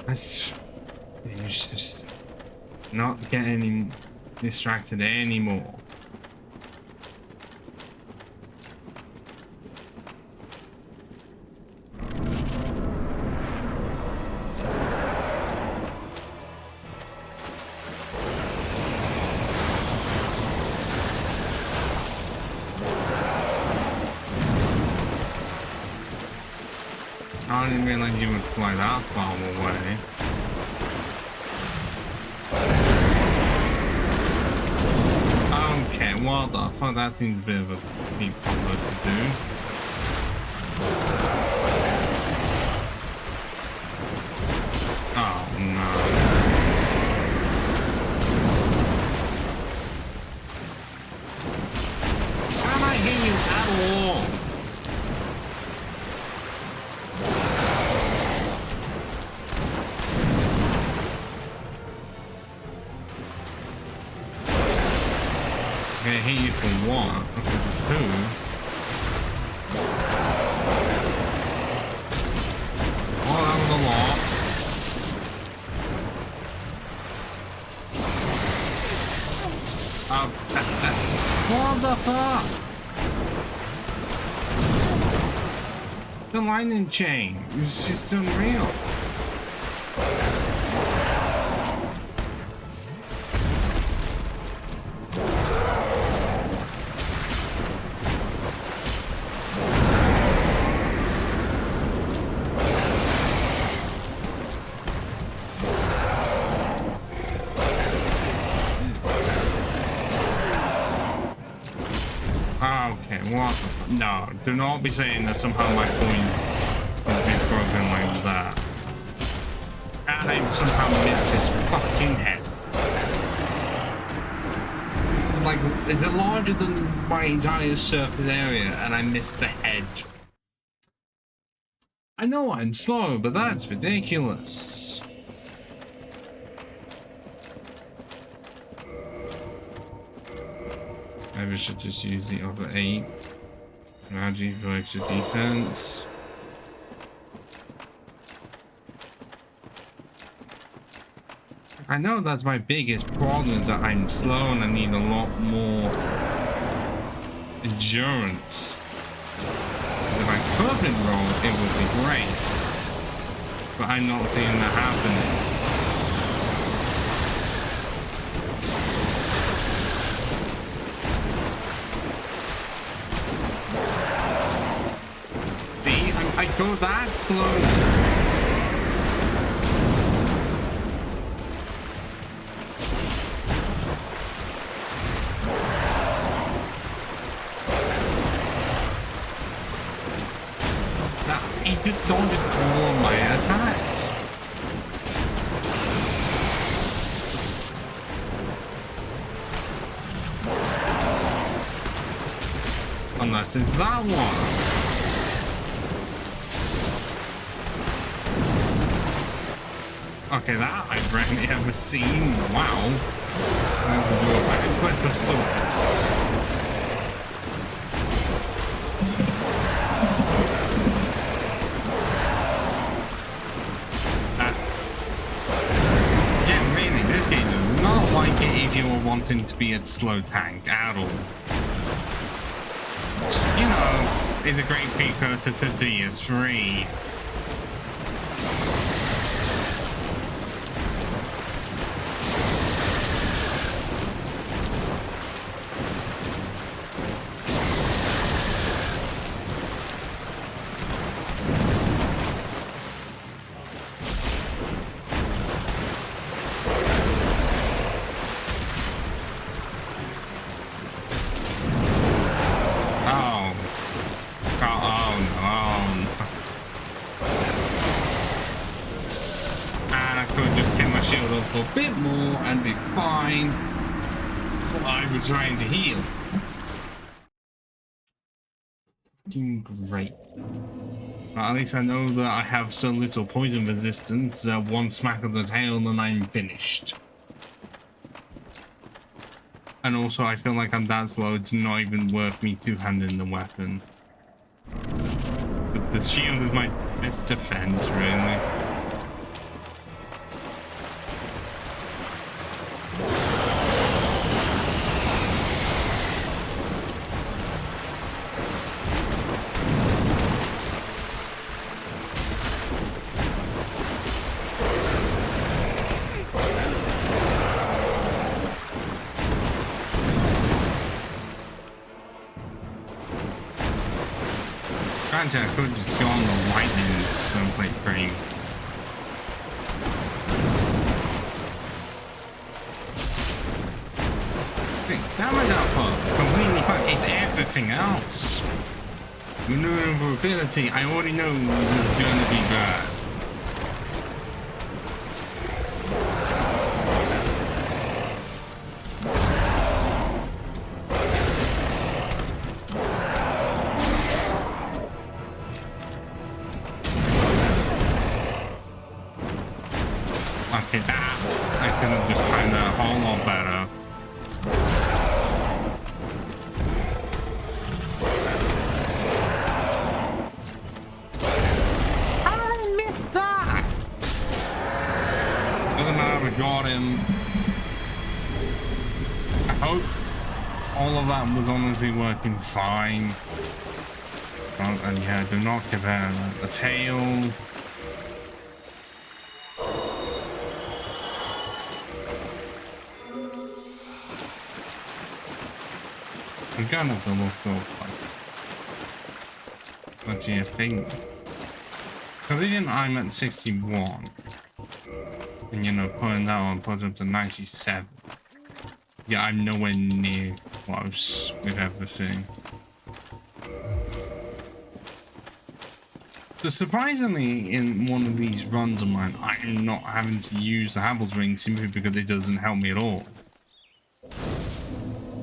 It's just not getting distracted anymore. I didn't realize you would fly that far away. Okay, well the fuck, that seems a bit of a big problem to do. Oh no. How am I hitting you at all? I hate you for one, for two. Oh, that was a lot. What the fuck? The lightning chain is just unreal. No, do not be saying that somehow my coin has been broken like that. And I somehow missed his fucking head. Like, it's larger than my entire surface area, and I missed the head. I know I'm slow, but that's ridiculous. Maybe I should just use the other 8. Strategy for extra defense. I know that's my biggest problem, is that I'm slow and I need a lot more endurance. If I could roll, it would be great. But I'm not seeing that happening. I go that slow. Now, he just don't ignore my attacks. Unless it's that one. Okay, that I've rarely ever seen. Wow. I'm going to do it like a quick assault. Yeah, really, this game is not like it if you were wanting to be a slow tank at all. You know, it's a great precursor to DS3. A bit more and be fine while I was trying to heal. Fucking great. But at least I know that I have so little poison resistance that one smack of the tail and I'm finished. And also I feel like I'm that slow, it's not even worth me two-handing the weapon. But the shield is my best defense, really. Actually, I could just go on the lightning snowflake train. Damage output, completely fine. It's everything else. Maneuverability, I already know is gonna be bad. Okay, that I could have just timed that a whole lot better. Got him. I hope all of that was honestly working fine. Oh, and yeah, do not compare the tail. I'm gonna have to look up. What do you think? Pavilion, I'm at 61. And you know, putting that on puts up to 97. Yeah, I'm nowhere near close with everything. So surprisingly, in one of these runs of mine, I'm not having to use the Havel's ring simply because it doesn't help me at all.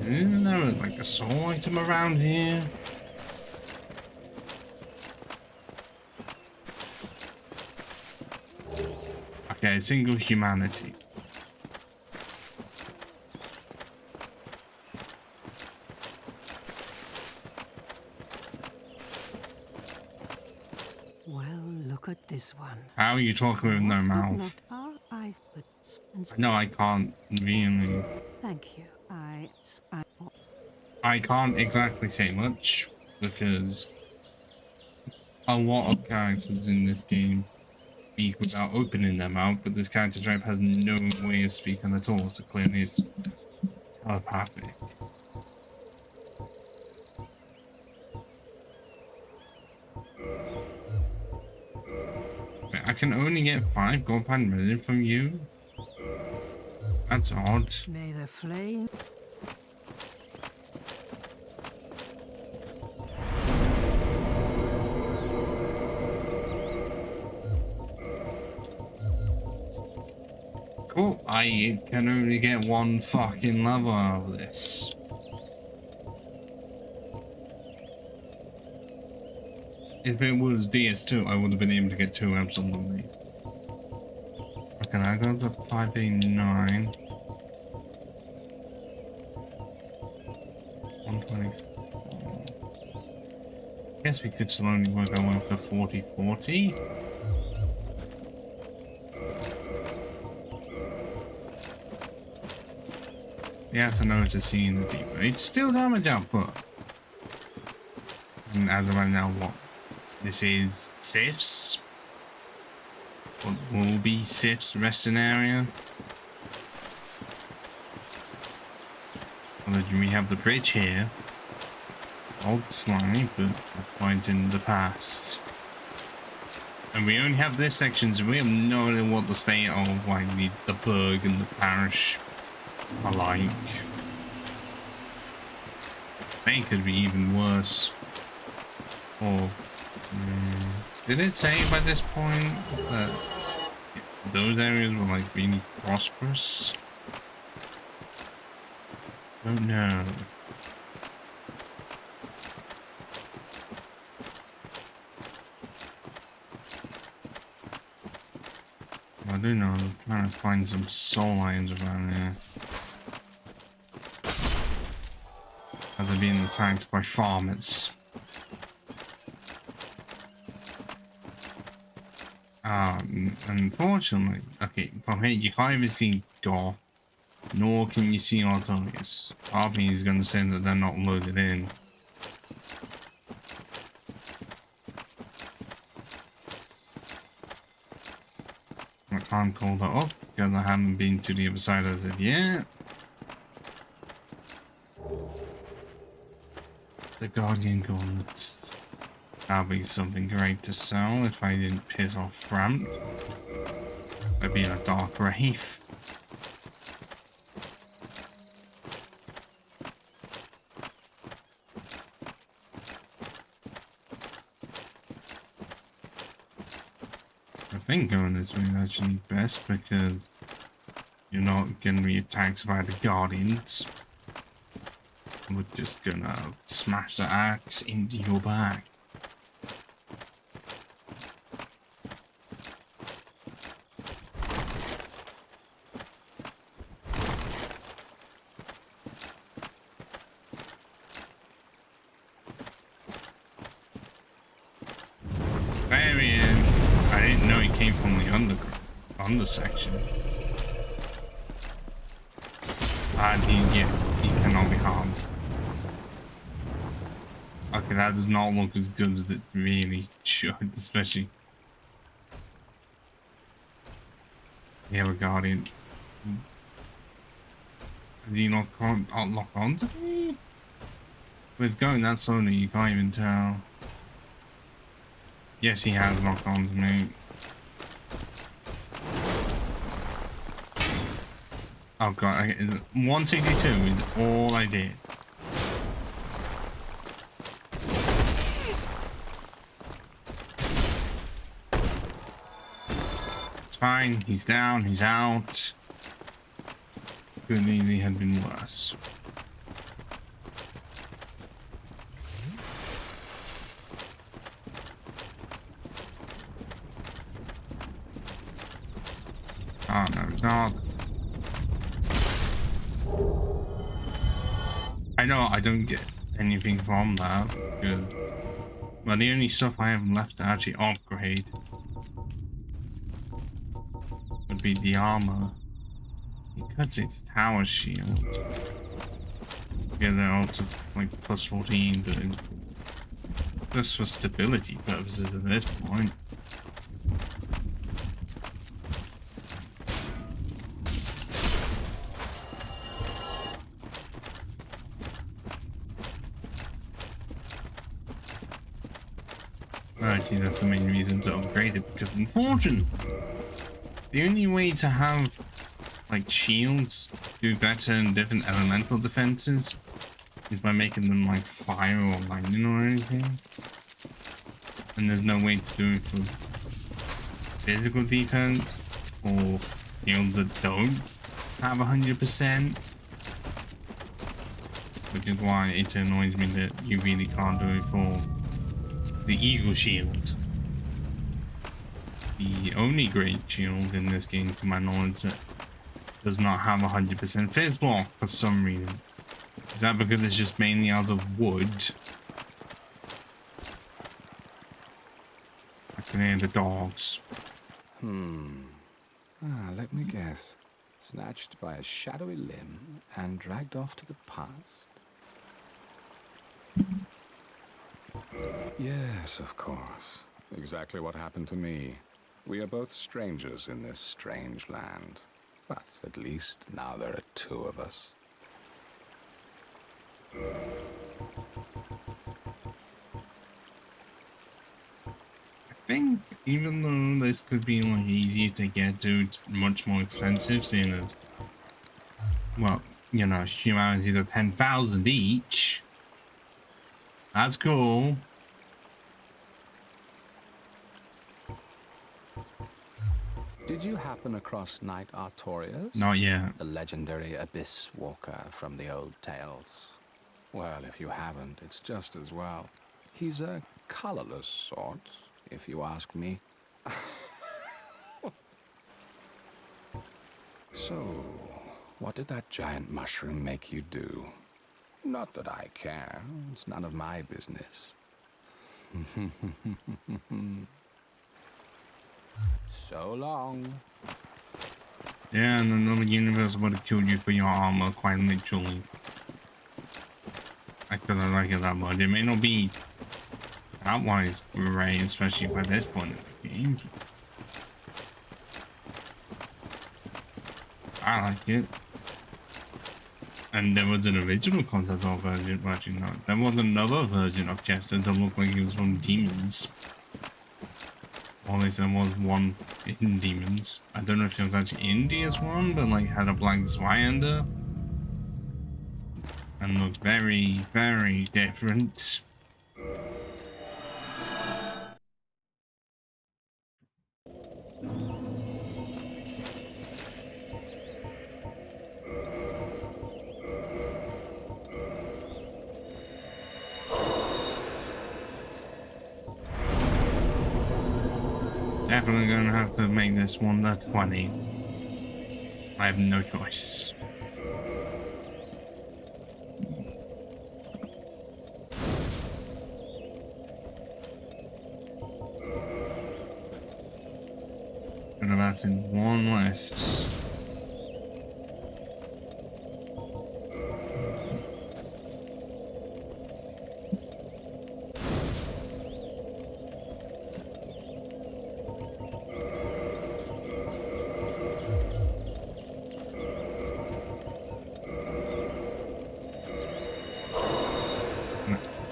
Isn't there like a soul item around here? Okay, single humanity. Well, look at this one. How are you talking with no mouth? No, I can't really. Thank you. I can't exactly say much because a lot of characters in this game speak without opening their mouth, but this character type has no way of speaking at all, so clearly it's telepathic. Wait, I can only get 5 gold pan resin from you? That's odd. May the flame. Cool, I can only get 1 fucking level out of this. If it was DS2, I would have been able to get 2 absolutely. Okay, I got the 589. 124. Guess we could slowly work our way up to 40-40. Yes, I know it's a C in the deep, but it's still damage output. And as of right now, what? This is Sif's. What will be Sif's resting area. And then we have the bridge here. Old slime, but a point in the past. And we only have this section, so we have no idea what the state of like the bug and the parish are like. They could be even worse. Or did it say by this point that those areas were like really prosperous? Oh no. I do know I'm trying to find some soul items around here. As they're being attacked by farmers. Unfortunately, okay, from here you can't even see Goth, nor can you see Artorias. Part of me is going to say that they're not loaded in. I can't call that up because I haven't been to the other side as of yet. The Guardian Gauntlets. That'll be something great to sell if I didn't piss off Framp. I'd be in a dark rave. I think going this way is actually best because you're not going to be attacked by the Guardians. We're just gonna smash the axe into your back. There he is. I didn't know he came from the under section. And he cannot be harmed. Okay, that does not look as good as it really should, especially. We have a Guardian. Did he not lock onto me? But it's going that slowly, you can't even tell. Yes, he has locked onto me. Oh god, 162 is all I did. It's fine, he's down, he's out. Could easily have been worse. Oh no, it's not. I know I don't get anything from that because, well, the only stuff I have left to actually upgrade would be the armor. He cuts its tower shield. Yeah, they're also like plus 14, but just for stability purposes at this point. Actually, that's the main reason to upgrade it, because unfortunately, the only way to have like shields do better in different elemental defenses is by making them like fire or lightning or anything. And there's no way to do it for physical defense or shields that don't have 100%. Which is why it annoys me that you really can't do it for the Eagle Shield. The only great shield in this game, to my knowledge, that does not have 100% fizzball for some reason. Is that because it's just mainly out of wood? I can hear the dogs. Let me guess. Snatched by a shadowy limb and dragged off to the past. Yes, of course. Exactly what happened to me. We are both strangers in this strange land. But at least now there are two of us. I think even though this could be like easy to get to, it's much more expensive, seeing as, well, you know, humanities are 10,000 each. That's cool. Did you happen across Knight Artorias? Not yet. The legendary abyss walker from the old tales. Well, if you haven't, it's just as well. He's a colorless sort, if you ask me. So, what did that giant mushroom make you do? Not that I care. It's none of my business. So long. Yeah, and another universe would have killed you for your armor, quite literally. I couldn't like it that much. It may not be that-wise great, especially by this point in the game. I like it. And there was an original concept art version, well, actually not. There was another version of Chester that looked like it was from Demons. Or at least there was one in Demons. I don't know if it was actually in DS1, but like had a black Zweihander. And looked very, very different. Definitely gonna have to make this one the 20. I have no choice. Could have asked in one less.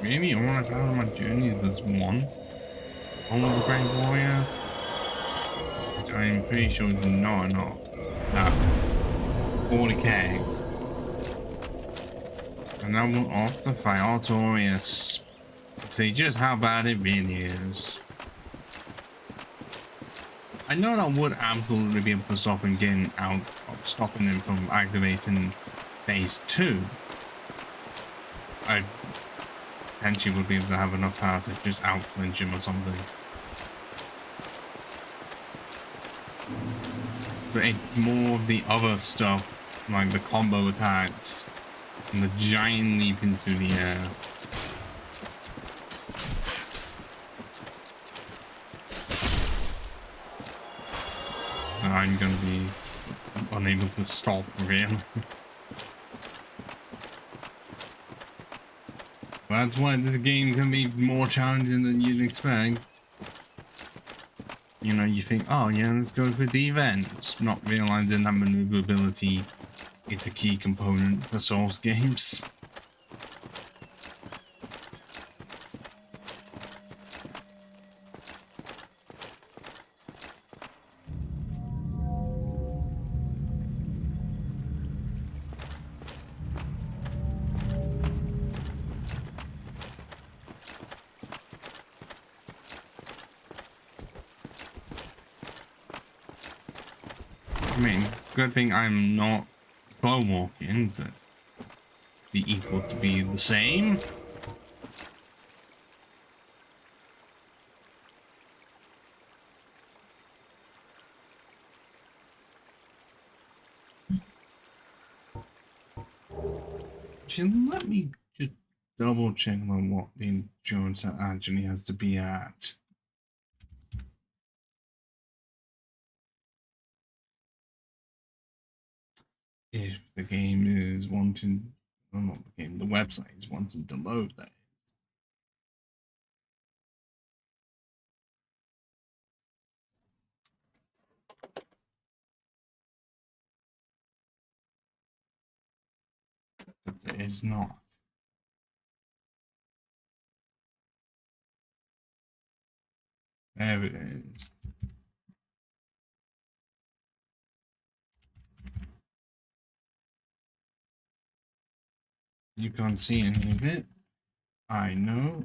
Maybe all I found on my journey was one. Only the Great Warrior. Which I'm pretty sure is not enough. No. 40k. And I will off the fight Artorias. See just how bad it really is. I know that would absolutely be able to stop him getting out, stopping him from activating phase 2. I potentially would be able to have enough power to just out flinch him or something. But it's more of the other stuff, like the combo attacks and the giant leap into the air. I'm gonna be unable to stop, really. That's why the game can be more challenging than you'd expect. You know, you think, oh yeah, let's go for the event, not realizing that maneuverability is a key component for Souls games. I mean, good thing I'm not slow walking, but be equal to be the same. Let me just double check on what the endurance actually has to be at. If the game is wanting, well, not the game, the website is wanting to load that. But it is not. There it is. You can't see any of it. I know.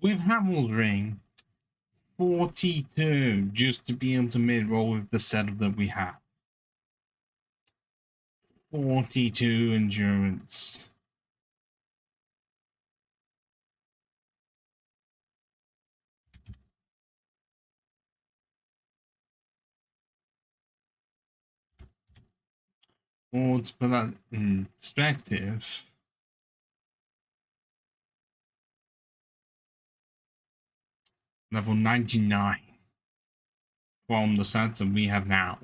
With Havel's ring, 42 just to be able to mid-roll with the setup that we have. 42 endurance. Or to put that in perspective, level 99 from the sets that we have now.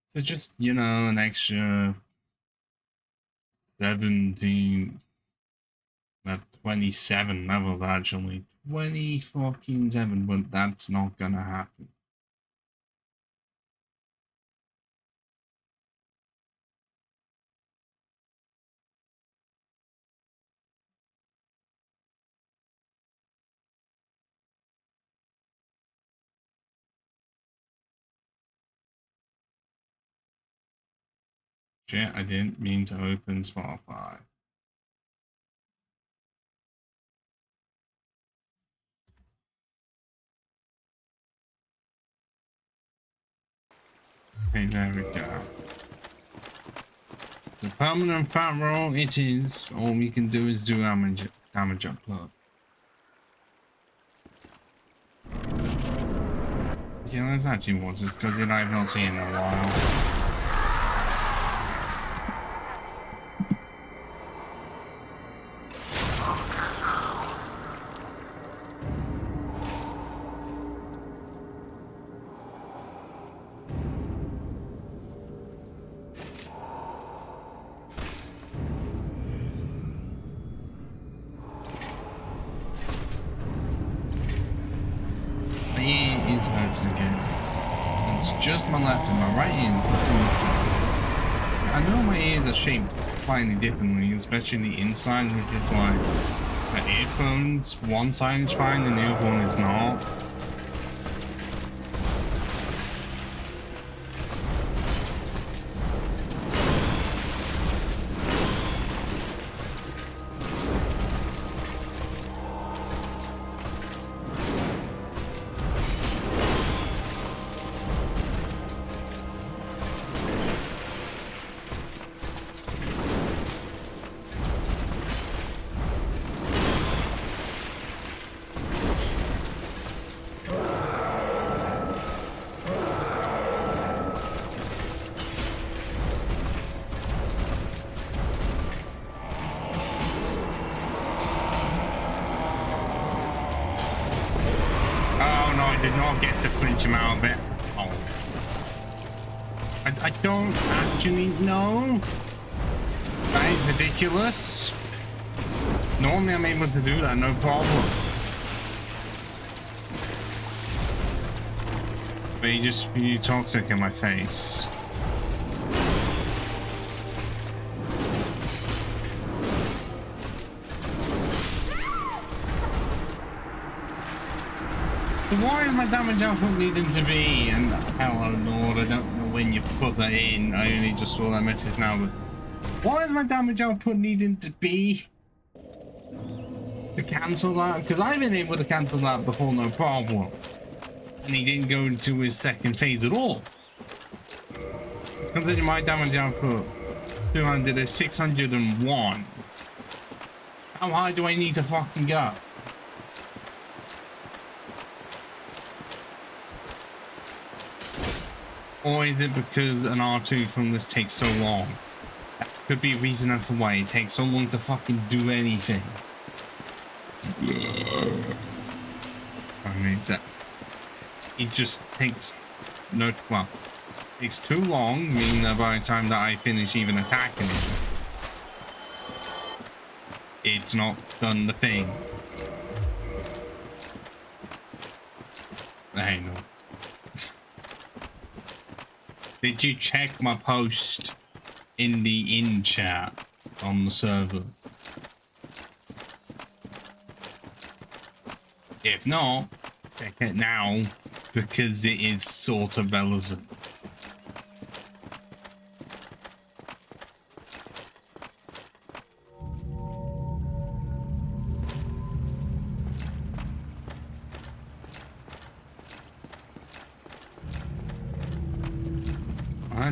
So just, you know, an extra 17, 27 levels actually. 20 fucking 7, but that's not gonna happen. Shit, I didn't mean to open Spotify. Okay, there we go. The permanent fat roll it is. All we can do is do damage upload. Yeah, that's actually what it's because I've not seen in a while. It's hurting again. It's just my left and my right ear. I know my ears are shaped slightly differently, especially the inside, which is like the earphones, one side is fine and the other one is not. Him out a bit. Oh. I don't actually know. That is ridiculous. Normally I'm able to do that, no problem. But you just you toxic in my face. Why is my damage output needing to be? And hello Lord, I don't know when you put that in. I only just saw that message now, but why is my damage output needing to be to cancel that? Because I've been able to cancel that before, no problem. And he didn't go into his second phase at all. Considering my damage output 200 is 601. How high do I need to fucking go? Or is it because an R2 from this takes so long? That could be a reason as to why it takes so long to fucking do anything. I mean, that it just takes well, takes too long, meaning that by the time that I finish even attacking it, it's not done the thing. Hey, no. Did you check my post in the in chat on the server? If not, check it now because it is sort of relevant.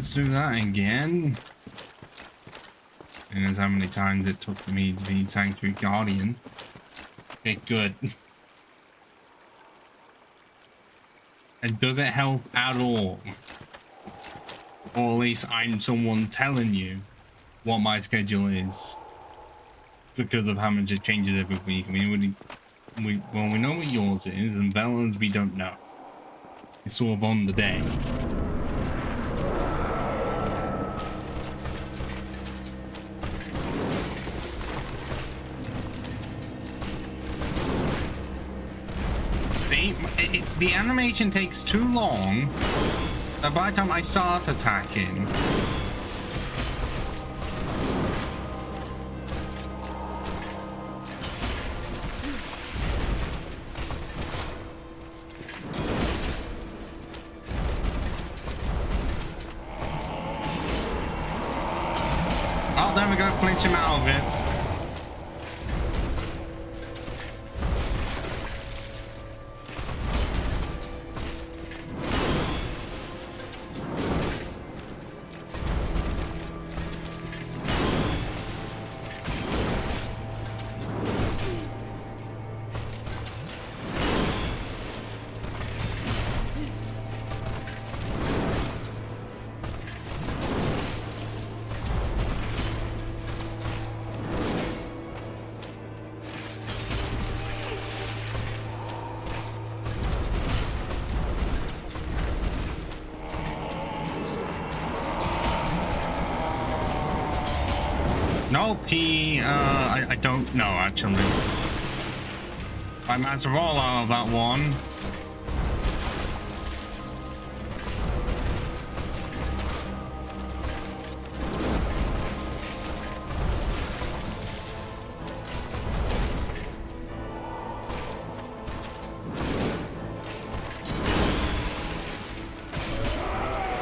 let's do that again. And that's how many times it took me to be Sanctuary Guardian. Okay, good. And does it help at all? Or at least I'm someone telling you what my schedule is. Because of how much it changes every week. I mean, we know what yours is, and Bella's we don't know. It's sort of on the day. The animation takes too long that by the time I start attacking, oh, there we go, clinch him out of it. Nope, I don't know, actually. I might as well roll out of that one.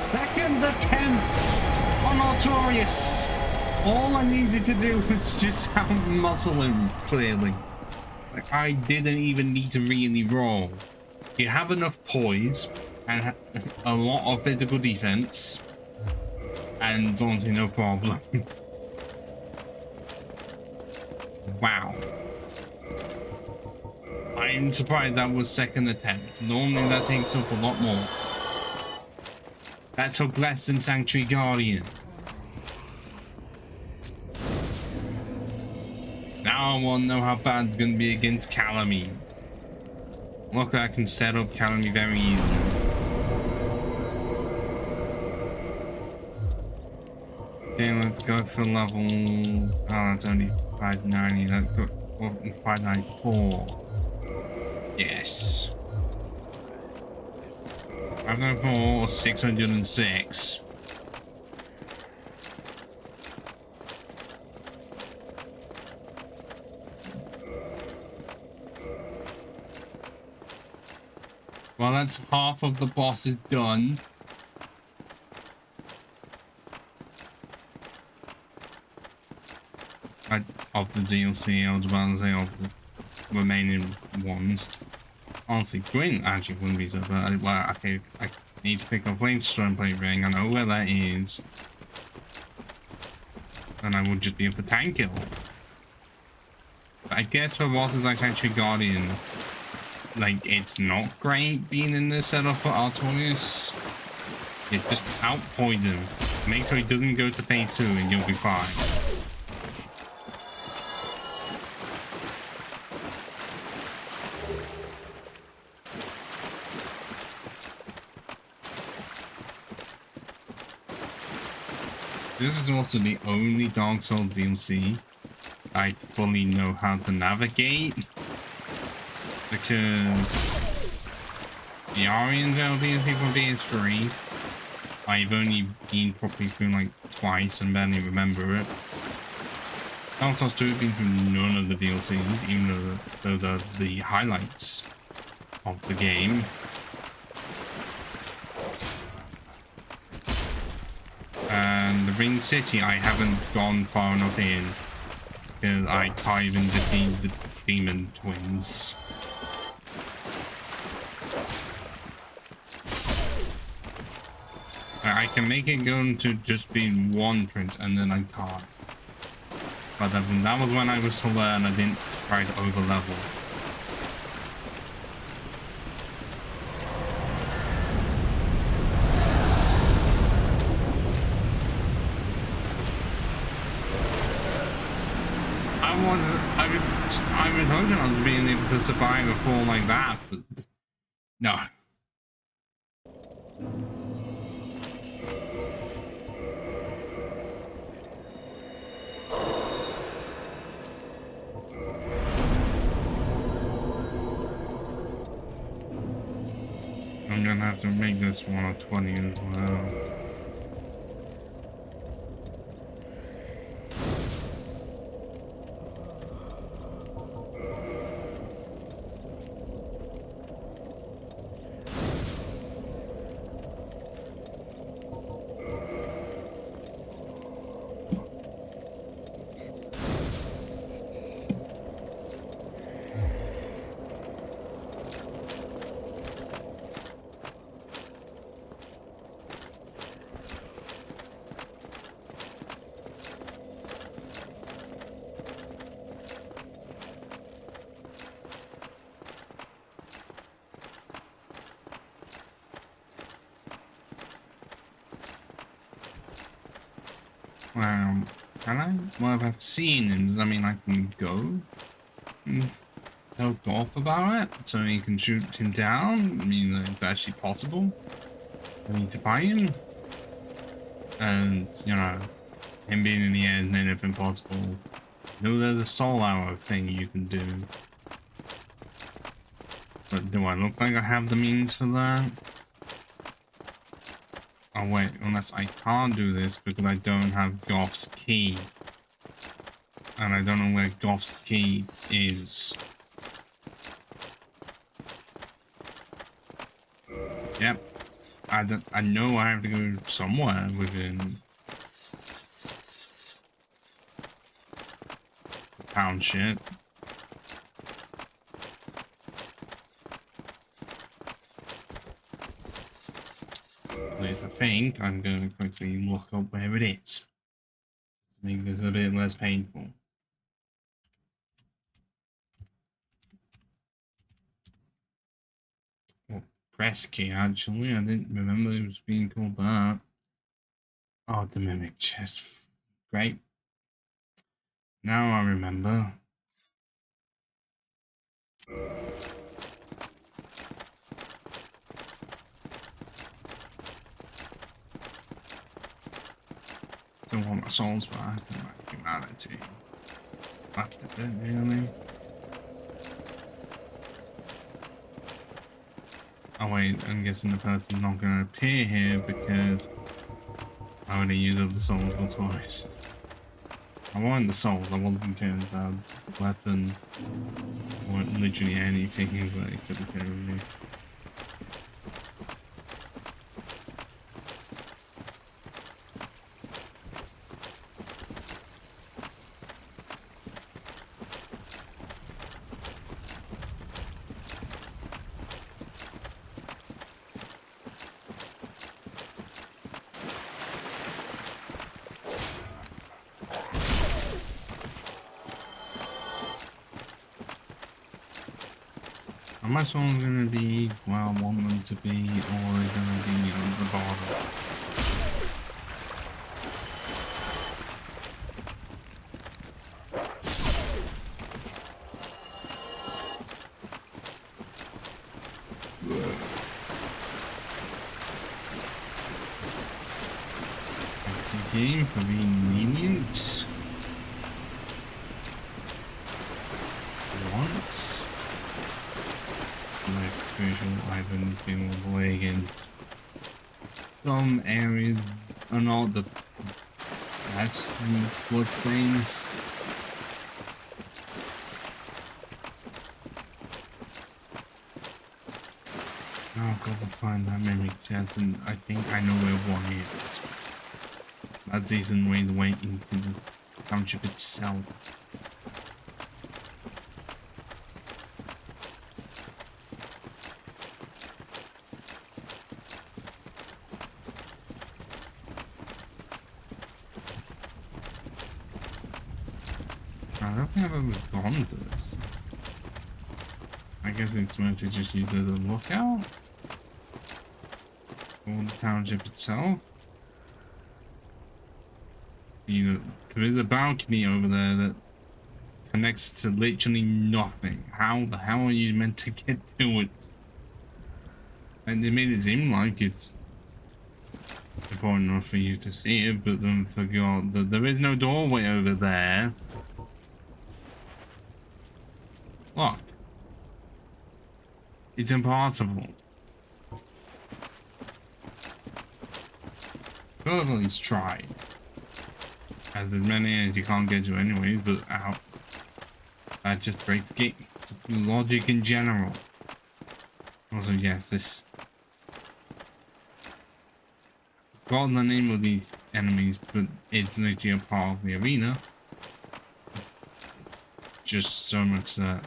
Second attempt on Artorius. All I needed to do was just out-muscle him, clearly. Like, I didn't even need to really roll. You have enough poise and a lot of physical defense, and it's honestly no problem. Wow. I'm surprised that was second attempt. Normally that takes up a lot more. That took less than Sanctuary Guardian. Now I want to know how bad it's going to be against Calamine. Look, I can set up Calamine very easily. Okay, let's go for level... Oh, that's only 590. Let's go for 594. Yes. 594 or 606. Well, that's half of the boss is done. Of the DLC, I was about to say of the remaining ones. Honestly, Gwyn actually wouldn't be so bad. Well, okay, I need to pick up Flamestone Plate Ring. I know where that is. And I would just be able to tank it all. But I guess for bosses like Sanctuary Guardian, like, it's not great being in this setup for Artorius. You just out-poison him. Make sure he doesn't go to phase 2 and you'll be fine. This is also the only Dark Souls DLC I fully know how to navigate. Because the Aryan DLC for PS3, I've only been properly through like twice and barely remember it. Dark Souls 2 have been through none of the DLCs, even though those are the highlights of the game. And the Ring City, I haven't gone far enough in because I can't even defeat the demon twins. I can make it go to just be one print and then I can't. But that was when I was to learn. I didn't try to over level. I was hoping I was being able to survive a fall like that, but no. I'm gonna have to make this one a 20 as well. Can I? Well, if I've seen him, does that mean I can go and tell Golf about it so he can shoot him down? I mean, it's actually possible. I need to find him. And, you know, him being in the air is anything possible. No, there's a soul hour thing you can do. But do I look like I have the means for that? Oh wait, unless I can't do this because I don't have Goff's key. And I don't know where Goff's key is. Yep. I know I have to go somewhere within the township. I think I'm going to quickly look up where it is to make this a bit less painful. Well, press key, actually. I didn't remember it was being called that. Oh, the mimic chest. Great. Now I remember. Don't want my souls back and my humanity. Left a bit, really. Oh wait, I'm guessing the person's not going to appear here because I already used up the souls for twice. I wanted the souls, I wasn't caring about the weapon or literally anything that it could have carried me. Are my souls going to be where I want them to be, or are they going to be on the bottom? Thank you, game, for being lenient. Once. My crucial items being able to play against some areas are not the best in bloodstains. Oh, I've got to find that mimic chest, and I think I know where one is. That's decent way to wait into the township itself. I don't think I've ever gone to this. I guess it's meant to just use as a lookout for the township itself. There is a balcony over there that connects to literally nothing. How the hell are you meant to get to it? And they made it seem like it's important enough for you to see it, but then forgot that there is no doorway over there. Look. It's impossible. Well, at least try. As many as you can't get to anyways, but out. That just breaks game logic in general. Also, yes, this. I've forgotten the name of these enemies, but it's literally a part of the arena. Just so much that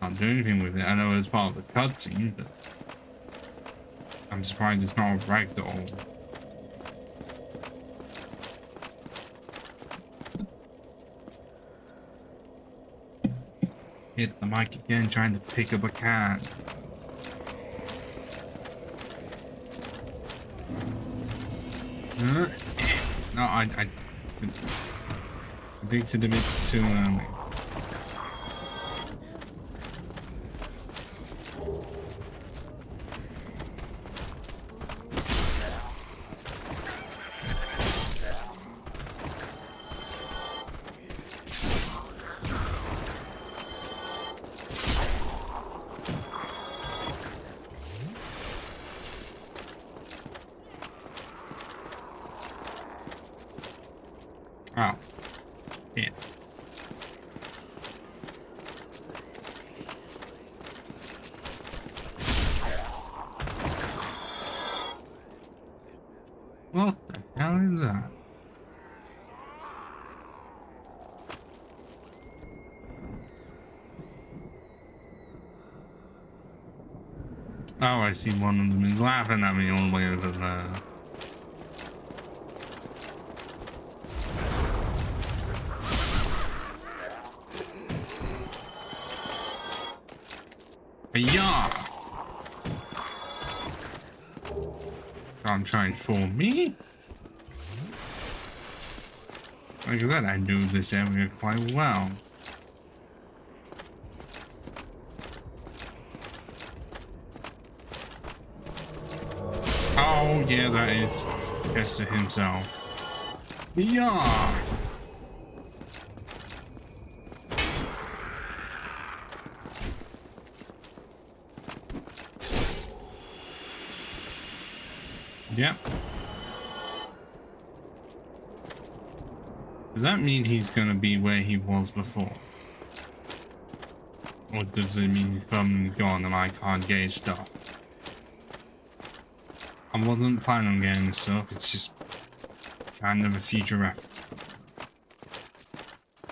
I can't do anything with it. I know it's part of the cutscene, but I'm surprised it's not a ragdoll. Hit the mic again, trying to pick up a cat. No, I predicted a bit too early. Oh, yeah. What the hell is that? Oh, I see one of them is laughing at me all the way over there. Yeah. Can't transform me. Like that, I knew this area quite well. Oh yeah, that is Jester himself. Yeah. Yep. Does that mean he's gonna be where he was before? Or does it mean he's permanently gone and I can't get his stuff? I wasn't planning on getting his stuff, it's just kind of a future reference.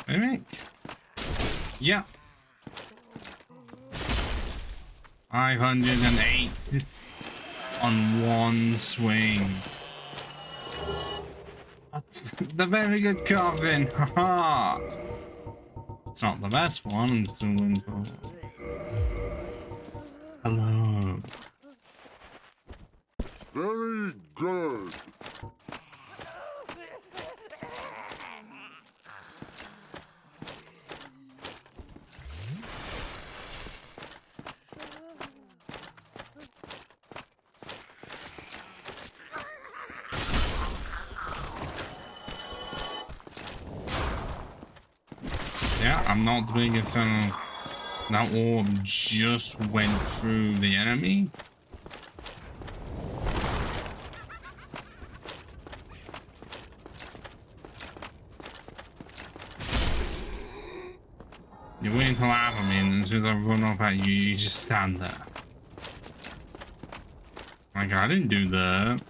Alright. Yep. 508 on one swing. That's the very good coffin. Haha. It's not the best one, I'm still waiting for hello. Very good. Yeah, I'm not the biggest fan of that orb just went through the enemy. You're waiting to laugh at me, and as soon as I run up at you, you just stand there. Like, I didn't do that.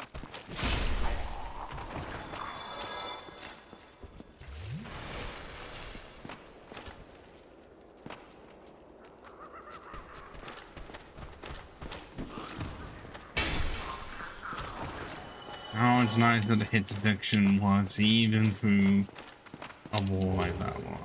Oh, it's nice that the hit detection works even through a wall like that one.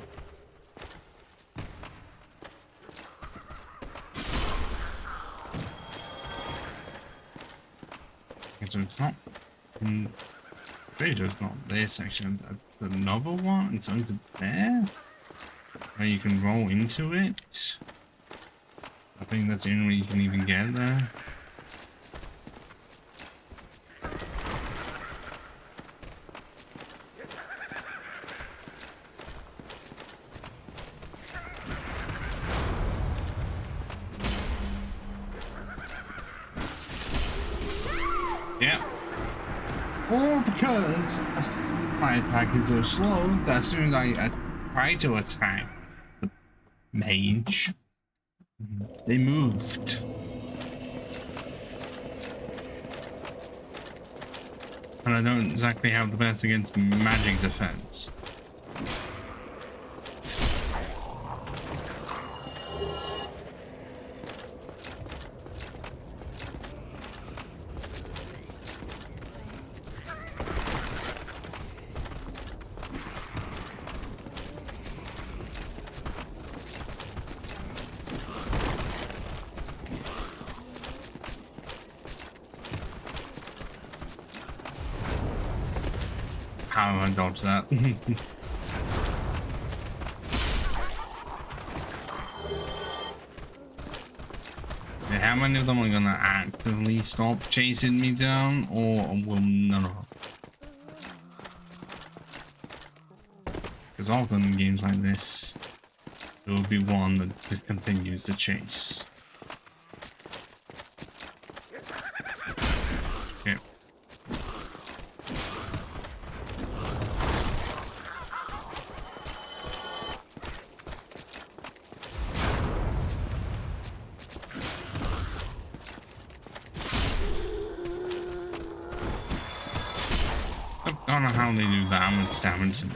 Okay, so it's not in Trader, it's not this section. That's another one. It's over there. Where you can roll into it. I think that's the only way you can even get there. Yeah. All because my attack is so slow that as soon as I try to attack the mage, they moved. And I don't exactly have the best against magic defense. How I dodge that? Yeah, how many of them are gonna actively stop chasing me down, or will none of them? Because often in games like this, there will be one that just continues to chase. Okay. I don't know how they do that much damage to me.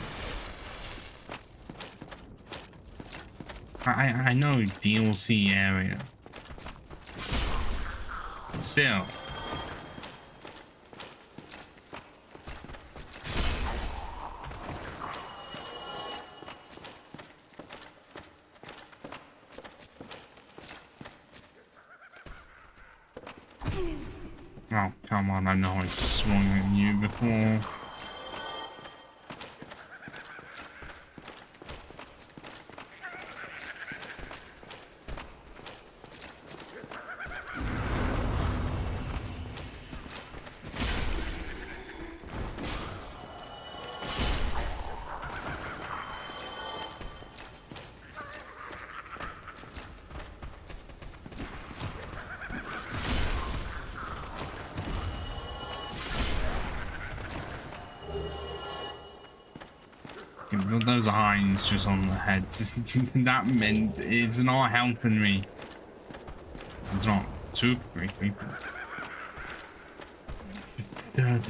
I know DLC area. Still. Oh, come on, I know I swung at you before. Those eyes just on the heads. That meant it's not helping me. It's not super creepy. But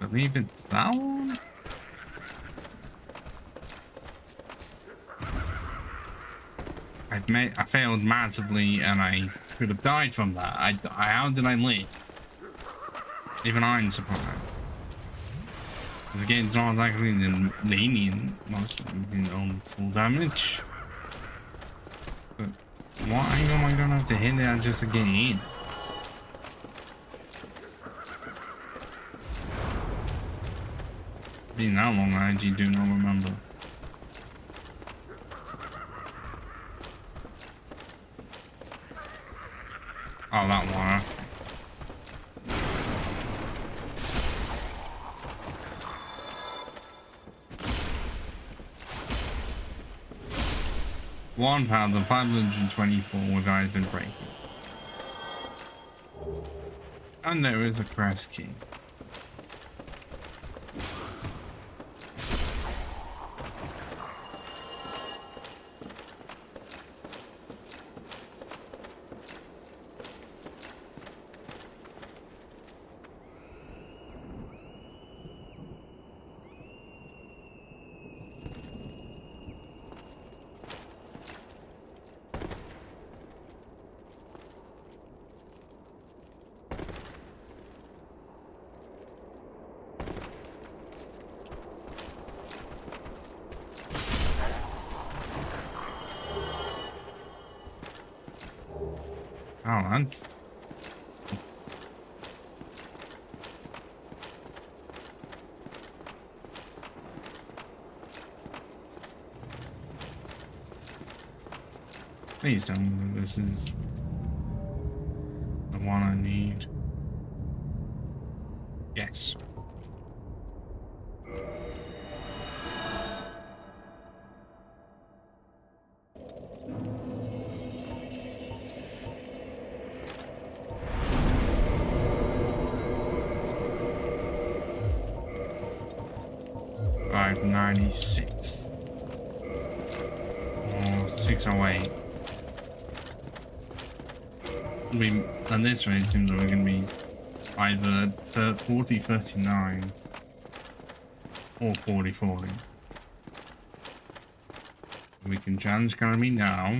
I believe it's that one. I failed massively, and I could have died from that. How did I live? Even I'm surprised. This game's not exactly lenient, most on full damage. But what angle am I gonna have to hit it just to get in? Been that long, I actually do not remember. Oh, that one. £1,524 with guys been breaking. And there is a press key. Oh, that's... Please tell me that this is the one I need. Yes. $596 or $608. At this rate, it seems like we're going to be either 40.39 or 40.40. We can challenge Karami now.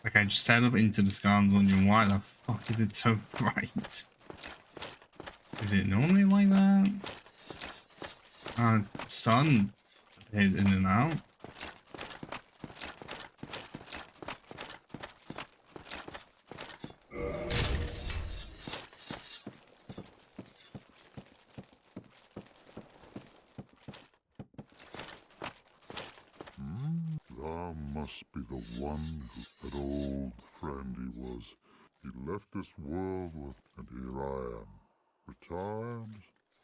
Like I just set up into the scans on you. Why the fuck is it so bright? Is it normally like that? Sun appears in and out. Thou must be the one who, that old friend he was. He left this world with, and here I am, retired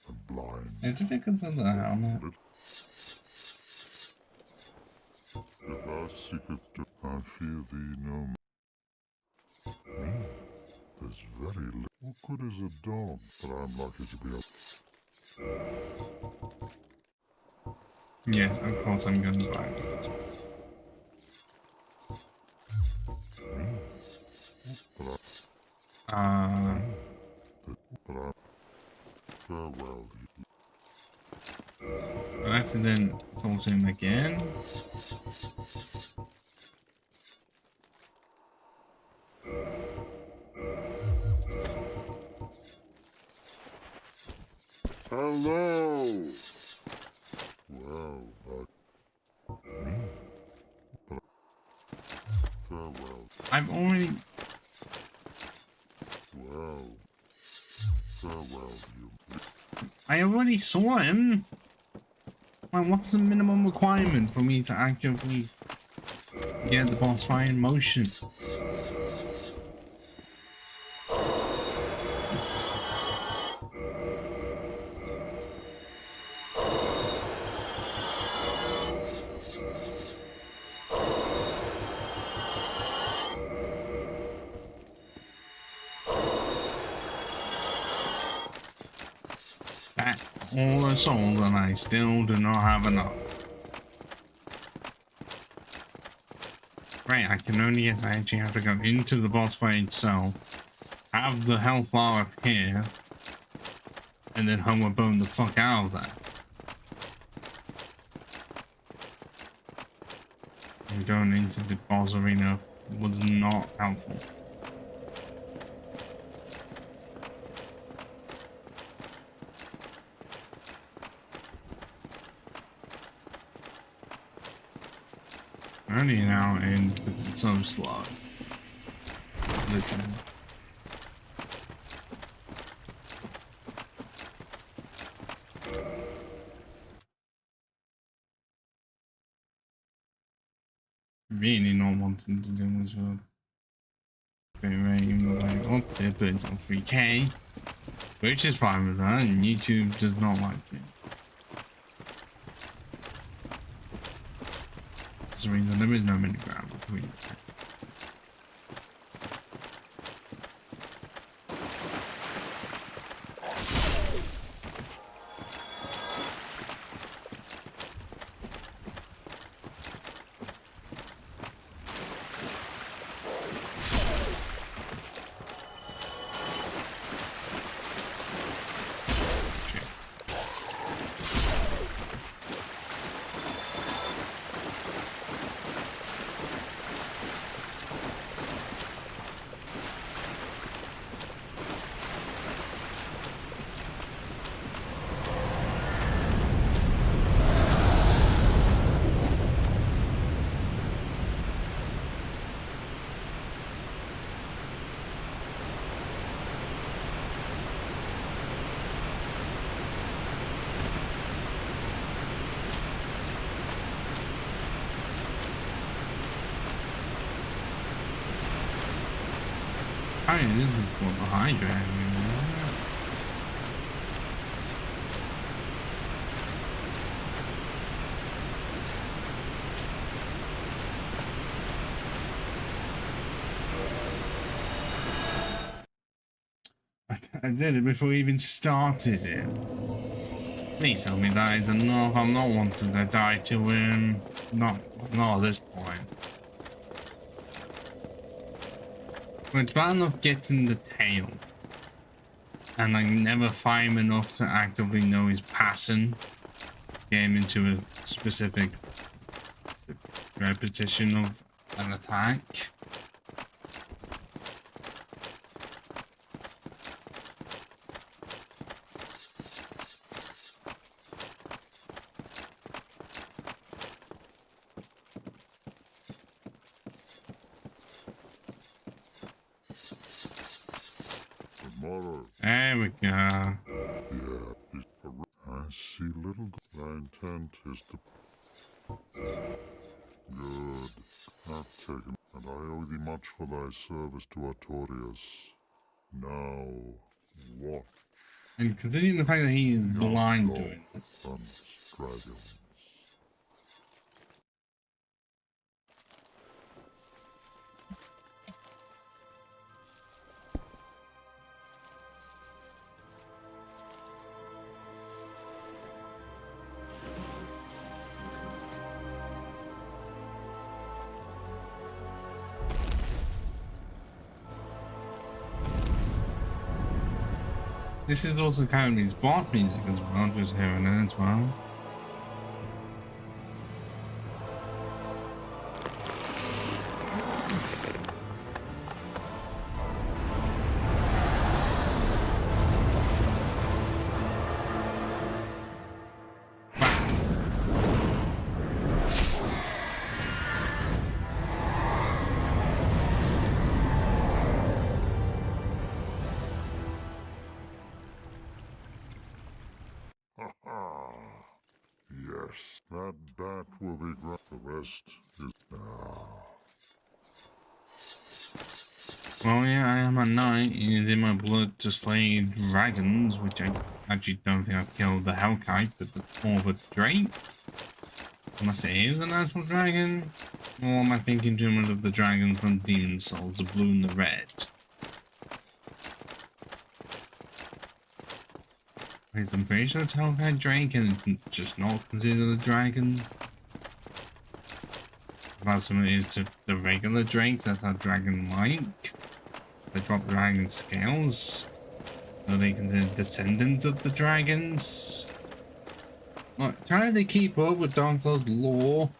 and blind. It's a bit concerned that helmet. If thou seekest to, I fear thee no more. Me? There's very little. What good is a dog that I'm lucky to be able? Yes, of course I'm going to buy it. Farewell. I have to then talk to him again. Hello. Well, farewell. I've already... Well, farewell, you. I already saw him. Well, what's the minimum requirement for me to actively get the boss fight in motion? All the souls, and I still do not have enough. Right, I can only guess I actually have to go into the boss fight itself, have the health bar up here, and then homer bone the fuck out of that. And going into the boss arena was not helpful. Only now and it's so slow. Literally. Really not wanting to do this work. Like up there, but it's on 3K, which is fine with that, and YouTube does not like it. That's the reason there is no middle ground between it. Apparently this is what the Hydra is. I did it before we even started it. Please tell me that is enough. I'm not wanting to die to him. Not at this point. But it's bad enough getting the tail. And I never find him enough to actively know his passing. Get him into a specific repetition of an attack. Tomorrow. There we go. Yeah, I see little. My intent is to. Good. I've taken, and I owe thee much for thy service to Artorias. Now, watch. And considering the fact that he is blind doing it. Dragons. This is also kind of his boss music as well, just here and there as well. Yes, that bat will be great. The rest is now. Well, yeah, I am a knight. It is in my blood to slay dragons, which I actually don't think I've killed the Hellkite, but or the Drake. Unless it is an actual dragon. Or am I thinking too much of the dragons from Demon Souls, the blue and the red? Wait, I'm pretty sure it's Hellkite Drake and it's just not considered a dragon. About some it is to the regular drakes that are dragon-like. They drop dragon scales. So they consider descendants of the dragons. Like, trying to keep up with Dark Souls lore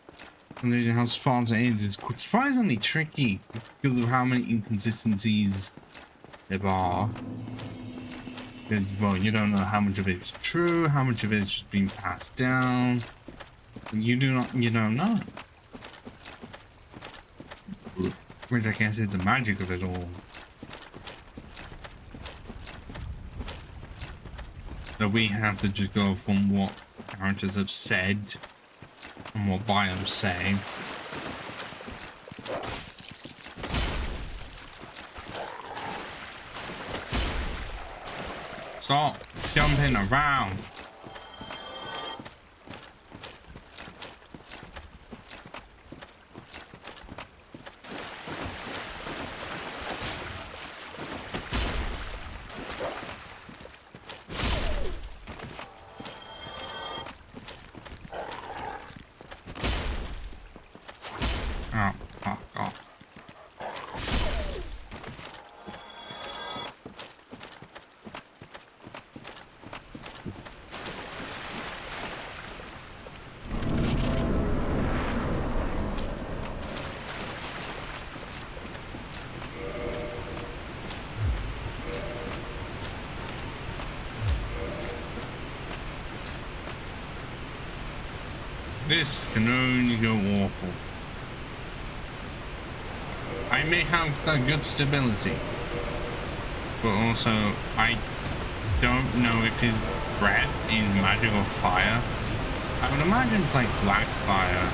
and how sparse it is surprisingly tricky because of how many inconsistencies there are. Well, you don't know how much of it's true, how much of it's just being passed down. You don't know. Which I guess is the magic of it all. So we have to just go from what characters have said and what biomes say. Stop jumping around. Oh, fuck off. This can only go awful. I may have a good stability, but also I don't know if his breath is magic or fire. I would imagine it's like black fire.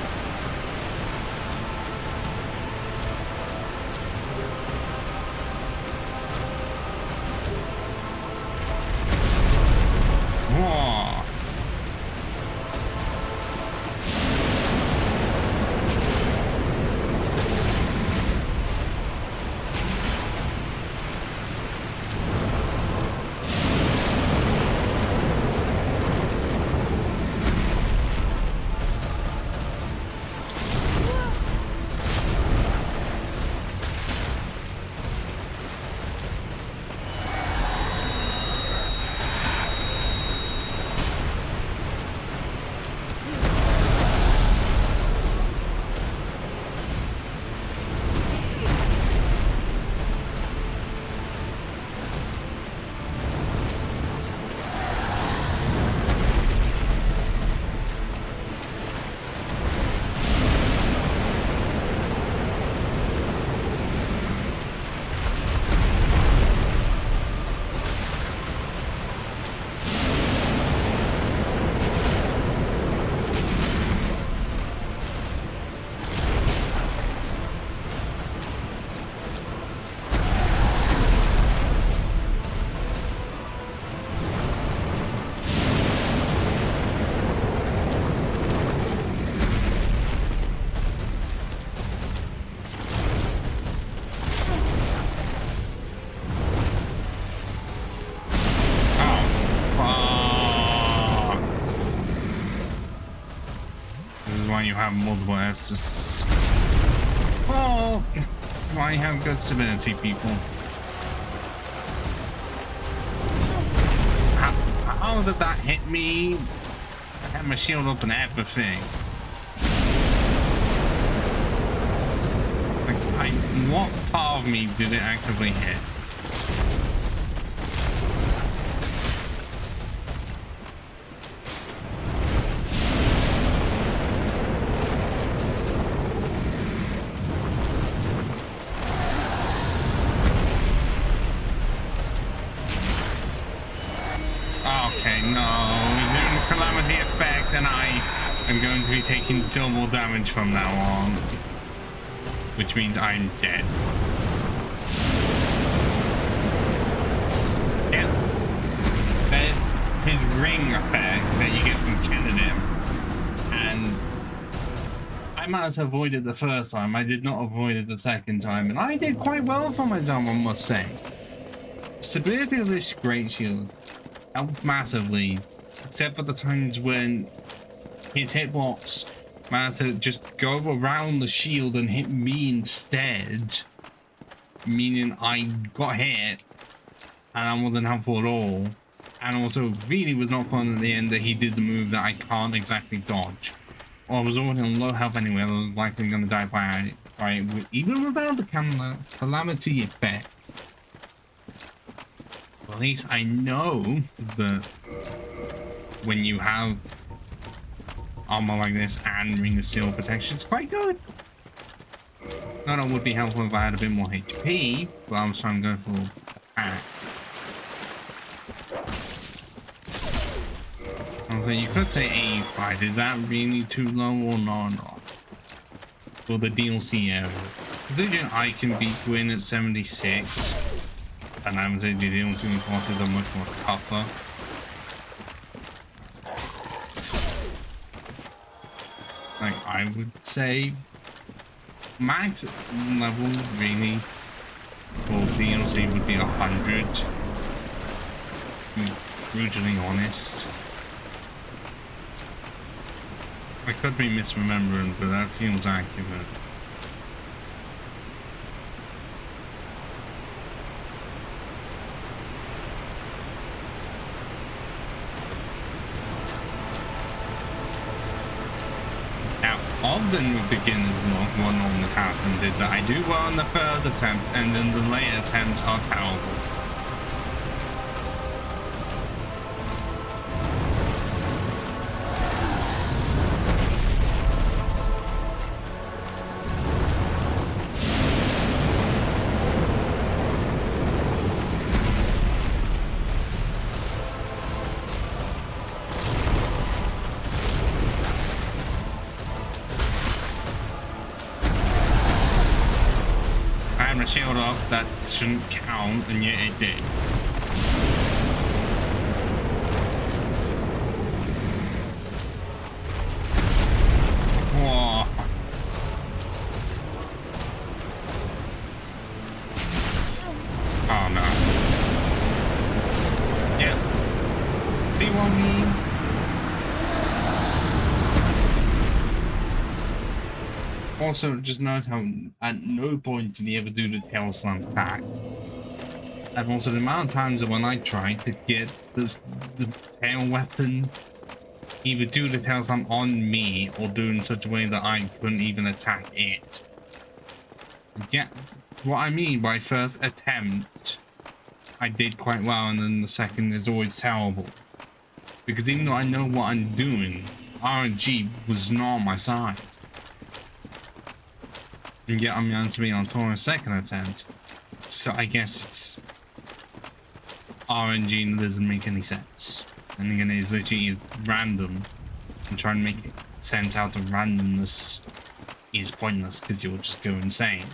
have multiple S's. Oh, so I have good stability, people. How did that hit me? I had my shield up and everything. Like, what part of me did it actively hit? Okay, no, we're doing calamity effect, and I am going to be taking double damage from now on, which means I'm dead. Yeah, there's his ring effect that you get from killing him, and I managed to avoid it the first time. I did not avoid it the second time, and I did quite well for my time, I must say. Stability of this great shield helped massively, except for the times when his hitbox managed to just go around the shield and hit me instead, meaning I got hit and I wasn't helpful at all. And also really was not fun at the end that he did the move that I can't exactly dodge. Well, I was already on low health anyway. I was likely going to die by it, even without the calamity effect. At least I know that when you have armor like this and ring of steel protection, it's quite good. Not it would be helpful if I had a bit more HP, but I was trying to go for attack. Also, you could say 85. Is that really too low or not? For the DLC area. Considering I can beat Gwyn at 76. And I would say the DLC bosses are much more tougher. Like, I would say max level really for DLC would be 100. To be brutally honest. I could be misremembering, but that feels accurate. Often with beginners, what normally happens is that I do well on the first attempt, and then the later attempts are terrible. Shield up that shouldn't count, and yet it did. Whoa. Oh no. Yeah. See what I mean? Also, just note how at no point did he ever do the tail slam attack. And also the amount of times that when I tried to get the tail weapon, he would do the tail slam on me or do in such a way that I couldn't even attack it. Get what I mean by first attempt, I did quite well, and then the second is always terrible. Because even though I know what I'm doing, RNG was not on my side. And yet I'm going to be on Tor's second attempt. So I guess it's RNG and it doesn't make any sense. And again, it's literally random. And trying to make sense out of randomness is pointless because you'll just go insane.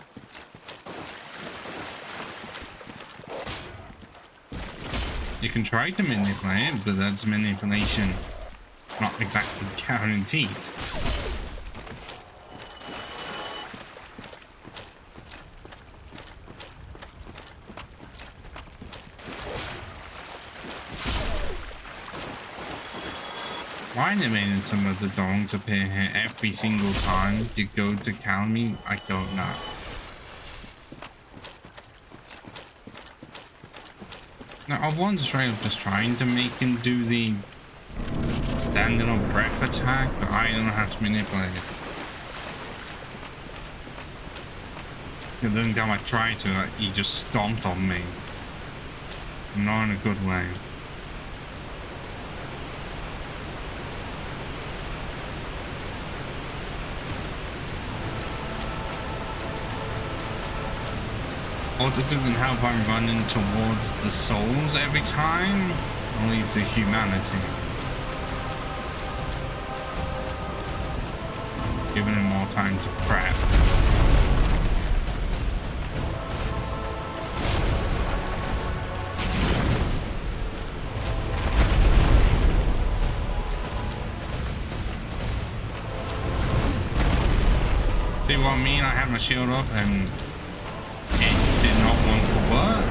You can try to manipulate it, but that's manipulation not exactly guaranteed. Why are they making some of the dogs appear here every single time you go to count me? I don't know. Now, I was straight up just trying to make him do the standing on breath attack, but I don't know how to manipulate it. And then time I tried to, like, he just stomped on me. Not in a good way. Also, it doesn't help I'm running towards the souls every time, or at least the humanity. Giving him more time to prep. See what I mean? I had my shield up and it did not want to work.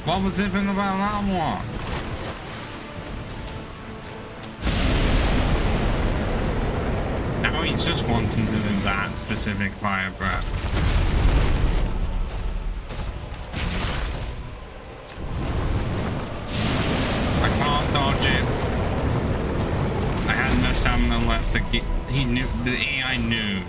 What was different about that one? Now he's just wanting to do that specific fire breath. I can't dodge it. I had no stamina left to get. He knew, the AI knew.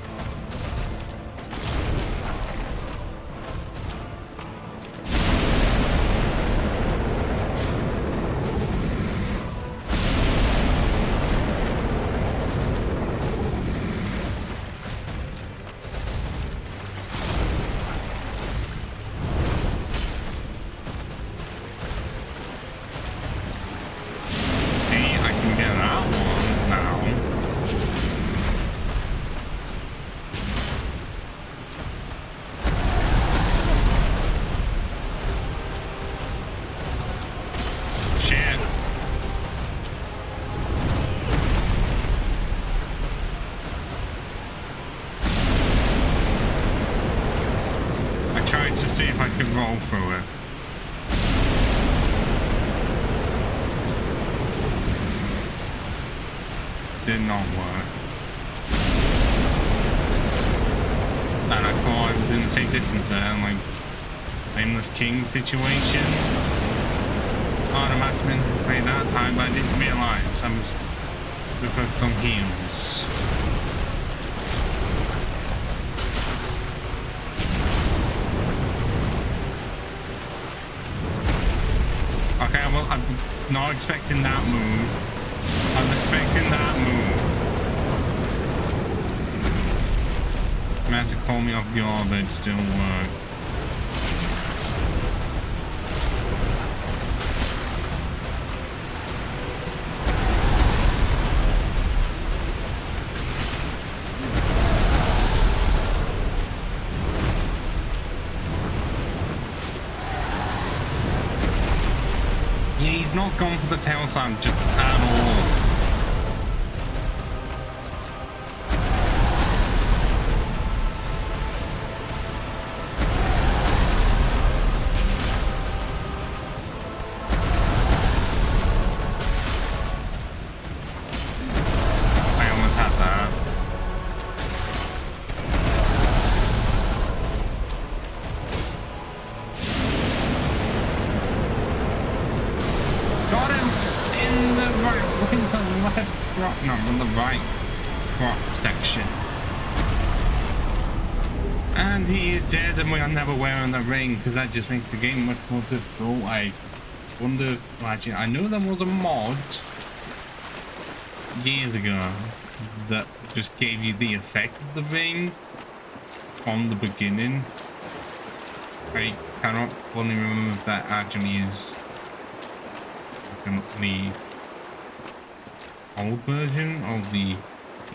See if I can roll through it. Did not work. And I thought I was in a take distance there, like Nameless King situation. Oh, the matchman played that time, but I didn't realise I was focused on heals. Okay, well, I'm not expecting that move. I was expecting that move. You had to call me off guard, but it still worked. He's not gone for the tail side just at all. I almost had that. Got him in the right, in the left rock, no, in the right rock section. And he is dead, and we are never wearing the ring because that just makes the game much more difficult. I wonder, actually, I know there was a mod years ago that just gave you the effect of the ring from the beginning. I cannot fully remember if that actually is the old version of the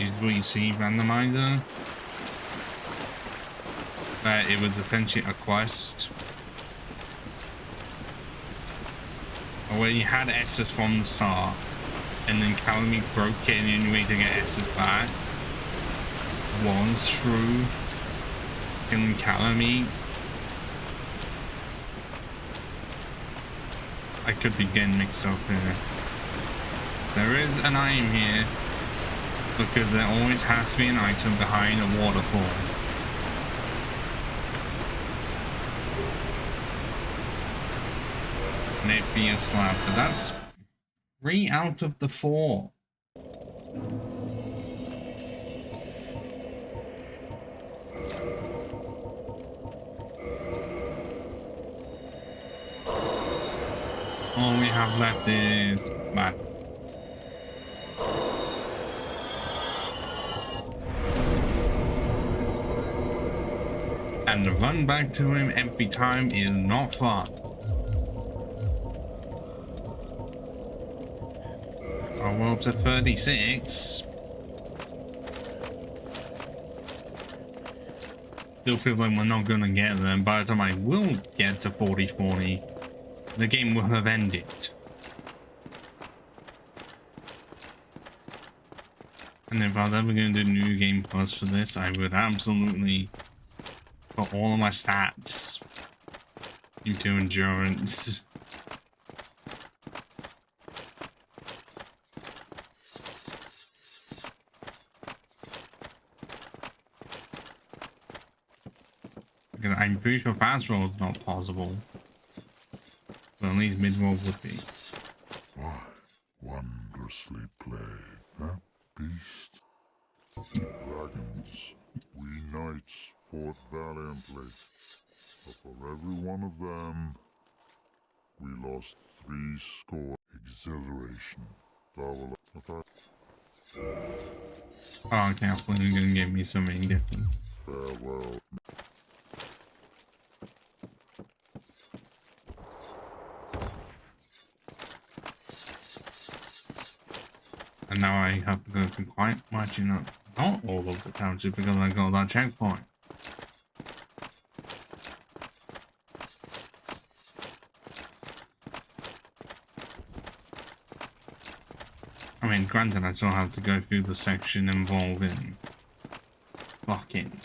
is what you see randomizer. It was essentially a quest where you had Estus from the start, and then Calamite broke it, and the only way to get Estus back was through killing Calamite. I could be getting mixed up here. There is an item here, because there always has to be an item behind a waterfall. And it be a slab, but that's 3 out of the 4. All we have left is map. And the run back to him every time is not fun. Oh, we're up to 36. Still feels like we're not gonna get there. And by the time I will get to 40, the game will have ended. And if I was ever going to do New Game Plus for this, I would absolutely put all of my stats into endurance. Because I'm pretty sure fast roll is not possible. But at least mid roll would be. Why, wondrously played, huh, beast? Dragons, we knights fought valiantly, but for every one of them, we lost 3 score. Exhilaration. Okay. Oh, okay, I thought you were gonna give me something different. Farewell. And now I have to go through quite much, you know, not all of the township because I got that checkpoint. I mean, granted, I still have to go through the section involving fucking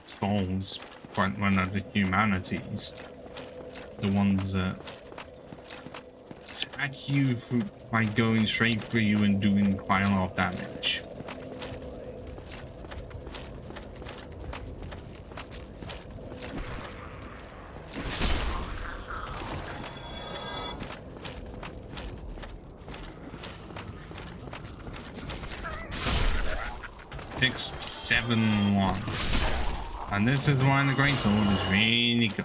souls, but one of the humanities, the ones that attack you by going straight for you and doing quite a lot of damage. Six, 7, 1. And this is why the greatsword is really good.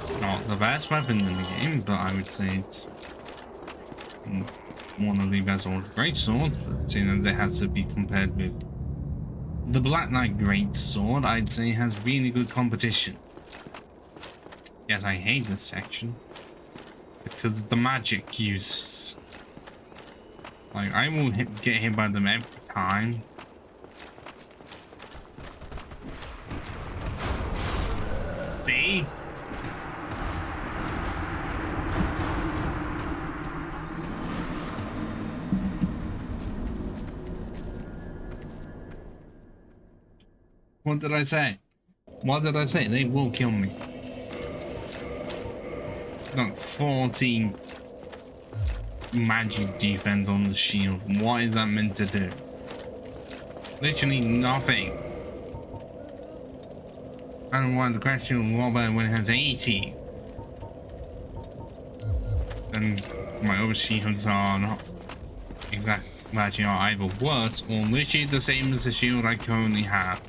It's not the best weapon in the game, but I would say it's one of the best greatswords, seeing as it has to be compared with the Black Knight greatsword, I'd say has really good competition. Yes, I hate this section because of the magic uses. Like, I will get hit by them every time. See? What did I say? What did I say? They will kill me. Got 14 magic defense on the shield. What is that meant to do? Literally nothing. And why the question, what about when it has 80? And my other shields are not exactly matching, are either worse or literally the same as the shield I currently have.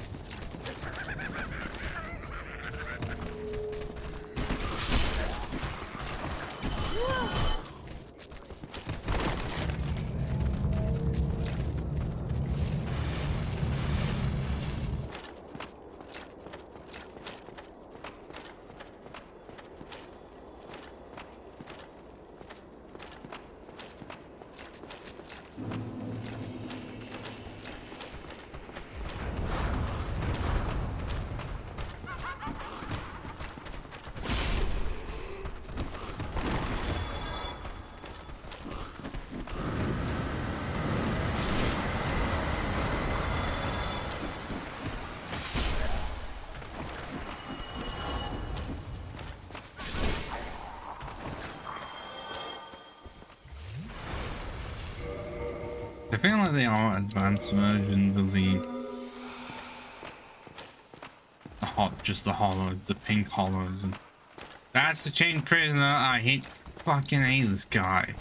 I feel like they are advanced versions of just the hollows, the pink hollows, and that's the chain prisoner. I fucking hate this guy.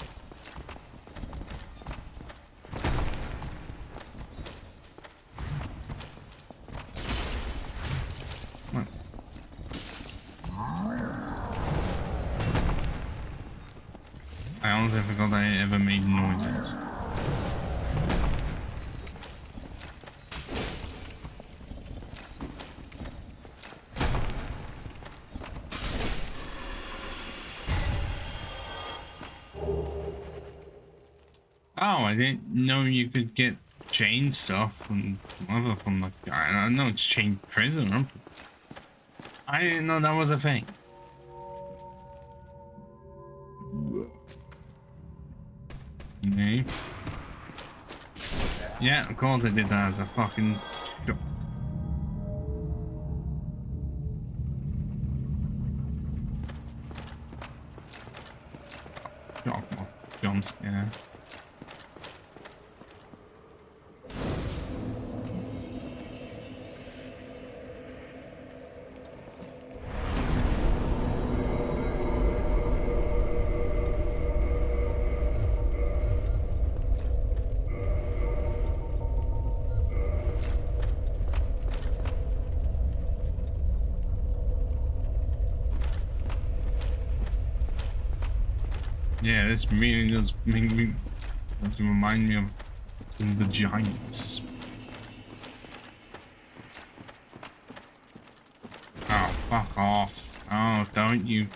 What? I honestly forgot I ever made noises. Oh, I didn't know you could get chain stuff from the guy. I know it's chain prisoner. I didn't know that was a thing. Okay. Yeah, of course I did that as a fucking shock. Jump scare. Yeah, this really does remind me of the Giants. Oh, fuck off. Oh, don't you.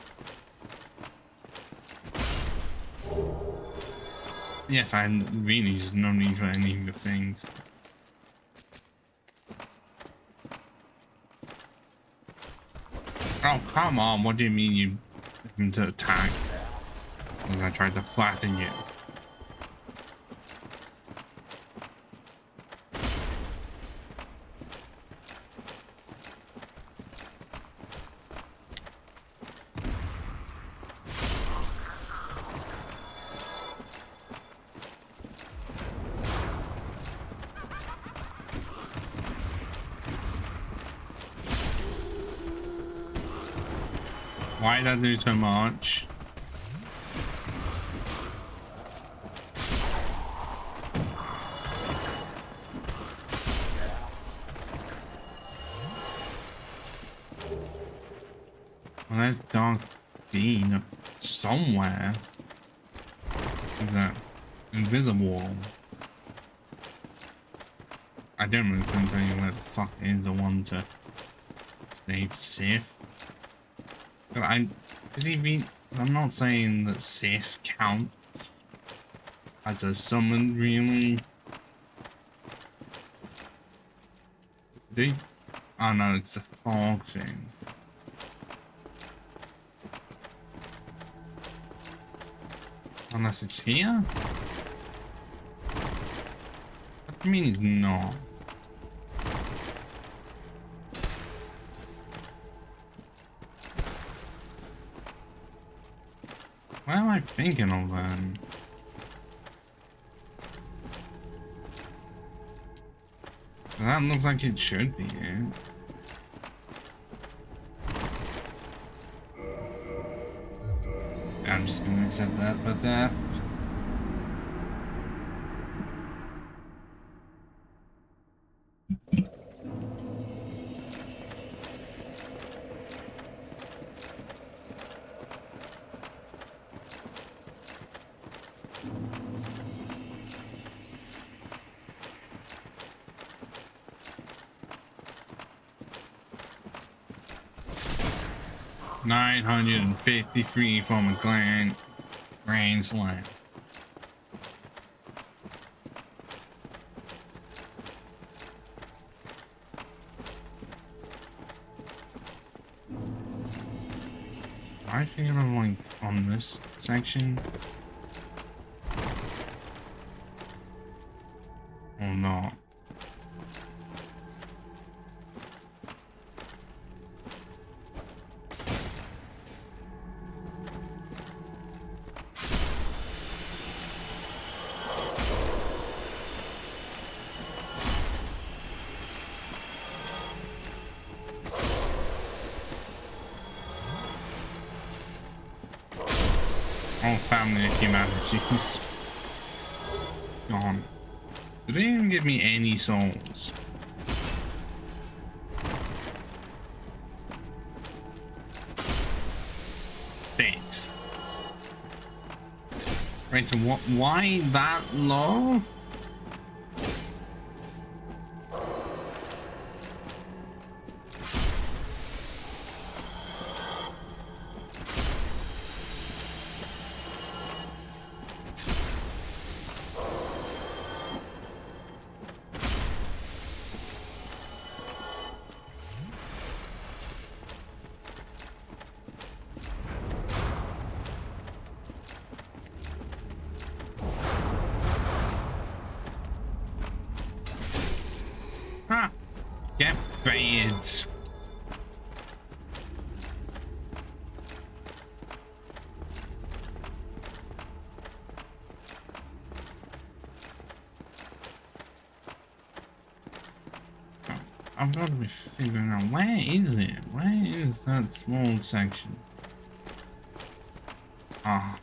Yes, I really just no need for any of the things. Oh, come on. What do you mean you him to attack? I tried to flatten you. Why did I do so much? Well, there's Dark Bean somewhere. Is that invisible? I don't really think where the fuck is the one to save Sif. But I'm not saying that Sif counts as a summon, really. Oh no, it's a fog thing. Unless it's here? What do you mean it's not? Why am I thinking of that? That looks like it should be it. I'm just gonna accept that, but that. $953 from a grand slam. I figure I'm like on this section. Or not. and the humanities. Gone. They didn't even give me any souls. Thanks. Right, so what? Why that low? Ah, get baited. I've got to be figuring out where is it? Where is that small section? Ah.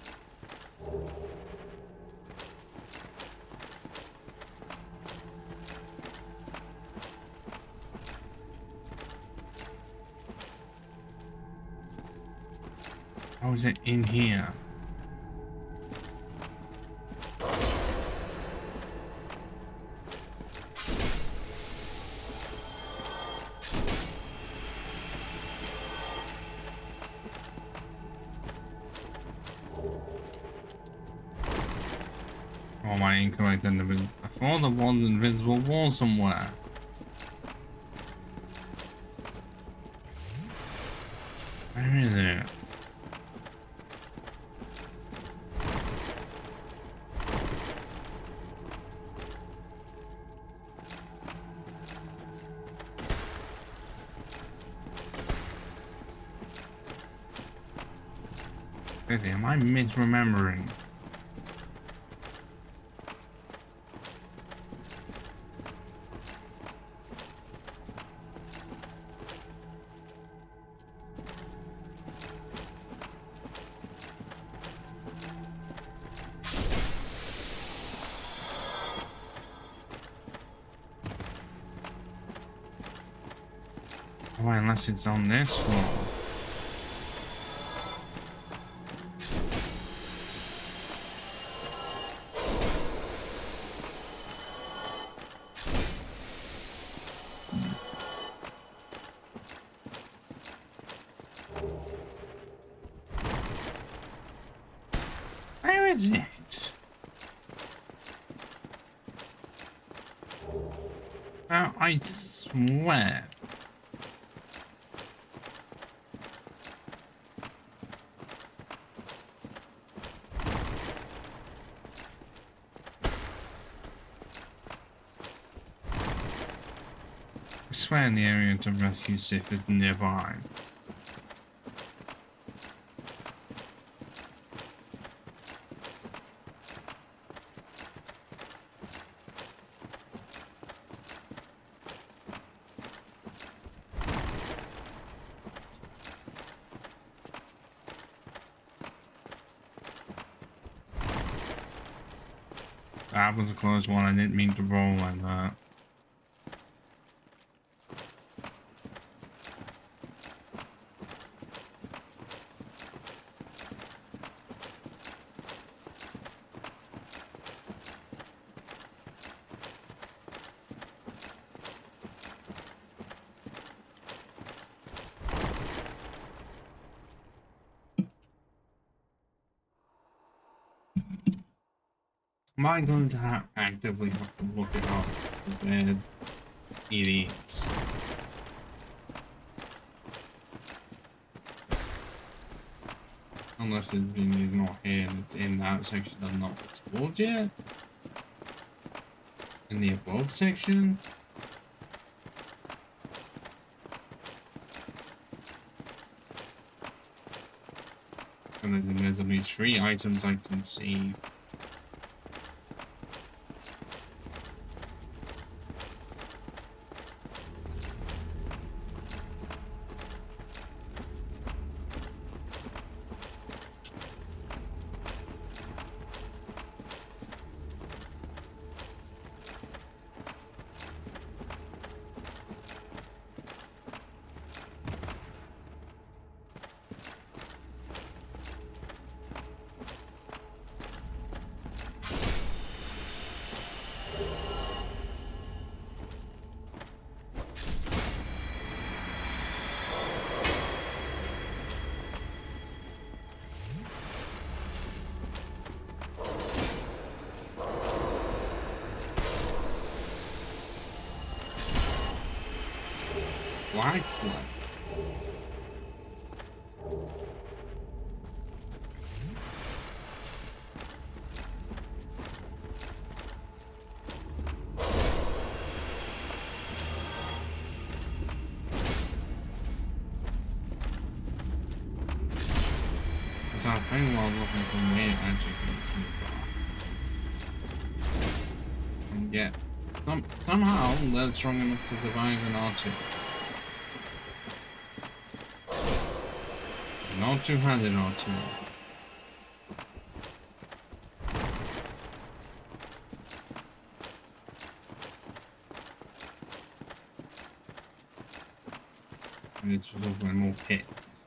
How is it in here? Oh, my incorrect individual. I thought there was an invisible wall somewhere. Where is it? Am I misremembering? Oh, unless it's on this floor. Where is it? I swear. I swear in the area to rescue Sif is nearby. That was a close one. I didn't mean to roll like that. Am I going to actively have to look it up where it is? Unless it's been not here and it's in that section I've not explored yet? In the above section? And then there's at least 3 items I can see. flag flip. So I think while looking for me, actually can and yet somehow they're strong enough to survive an R2. Not two-handed R2. I need to open more pits.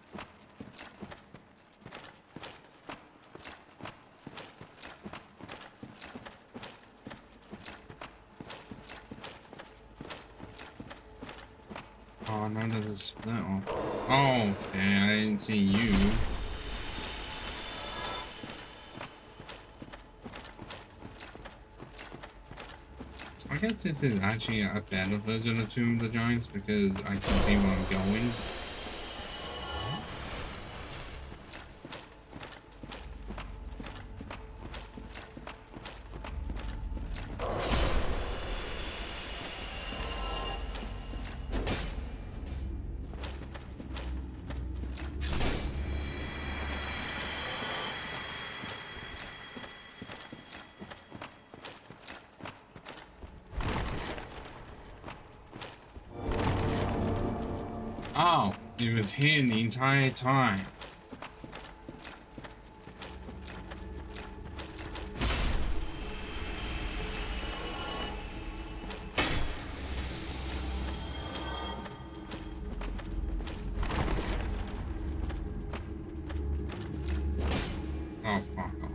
Oh no, there's a split off. Oh, okay, I didn't see you. I guess this is actually a better version of Tomb of the Giants because I can see where I'm going. Oh, it was here the entire time. Oh, fuck off.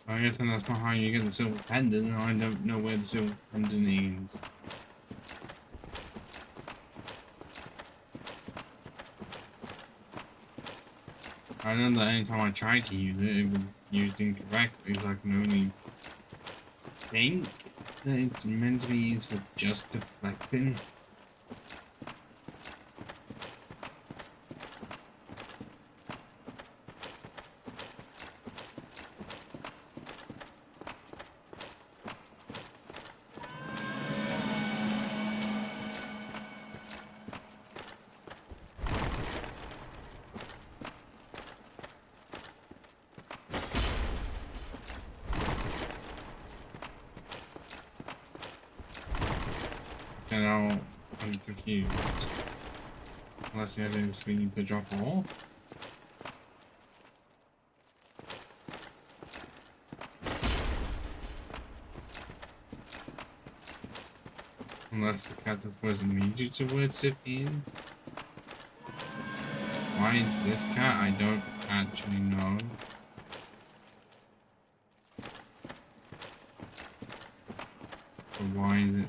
I guess that's not how you get the silver pendant. I don't know where the silver pendant is. I know that anytime I tried to use it, it was used incorrectly, so I can only think that it's meant to be used for just deflecting. And now I'm confused. Unless the idea is we need to drop off. Unless the cat doesn't need you to wear sit in. Why is this cat? I don't actually know. But why is it?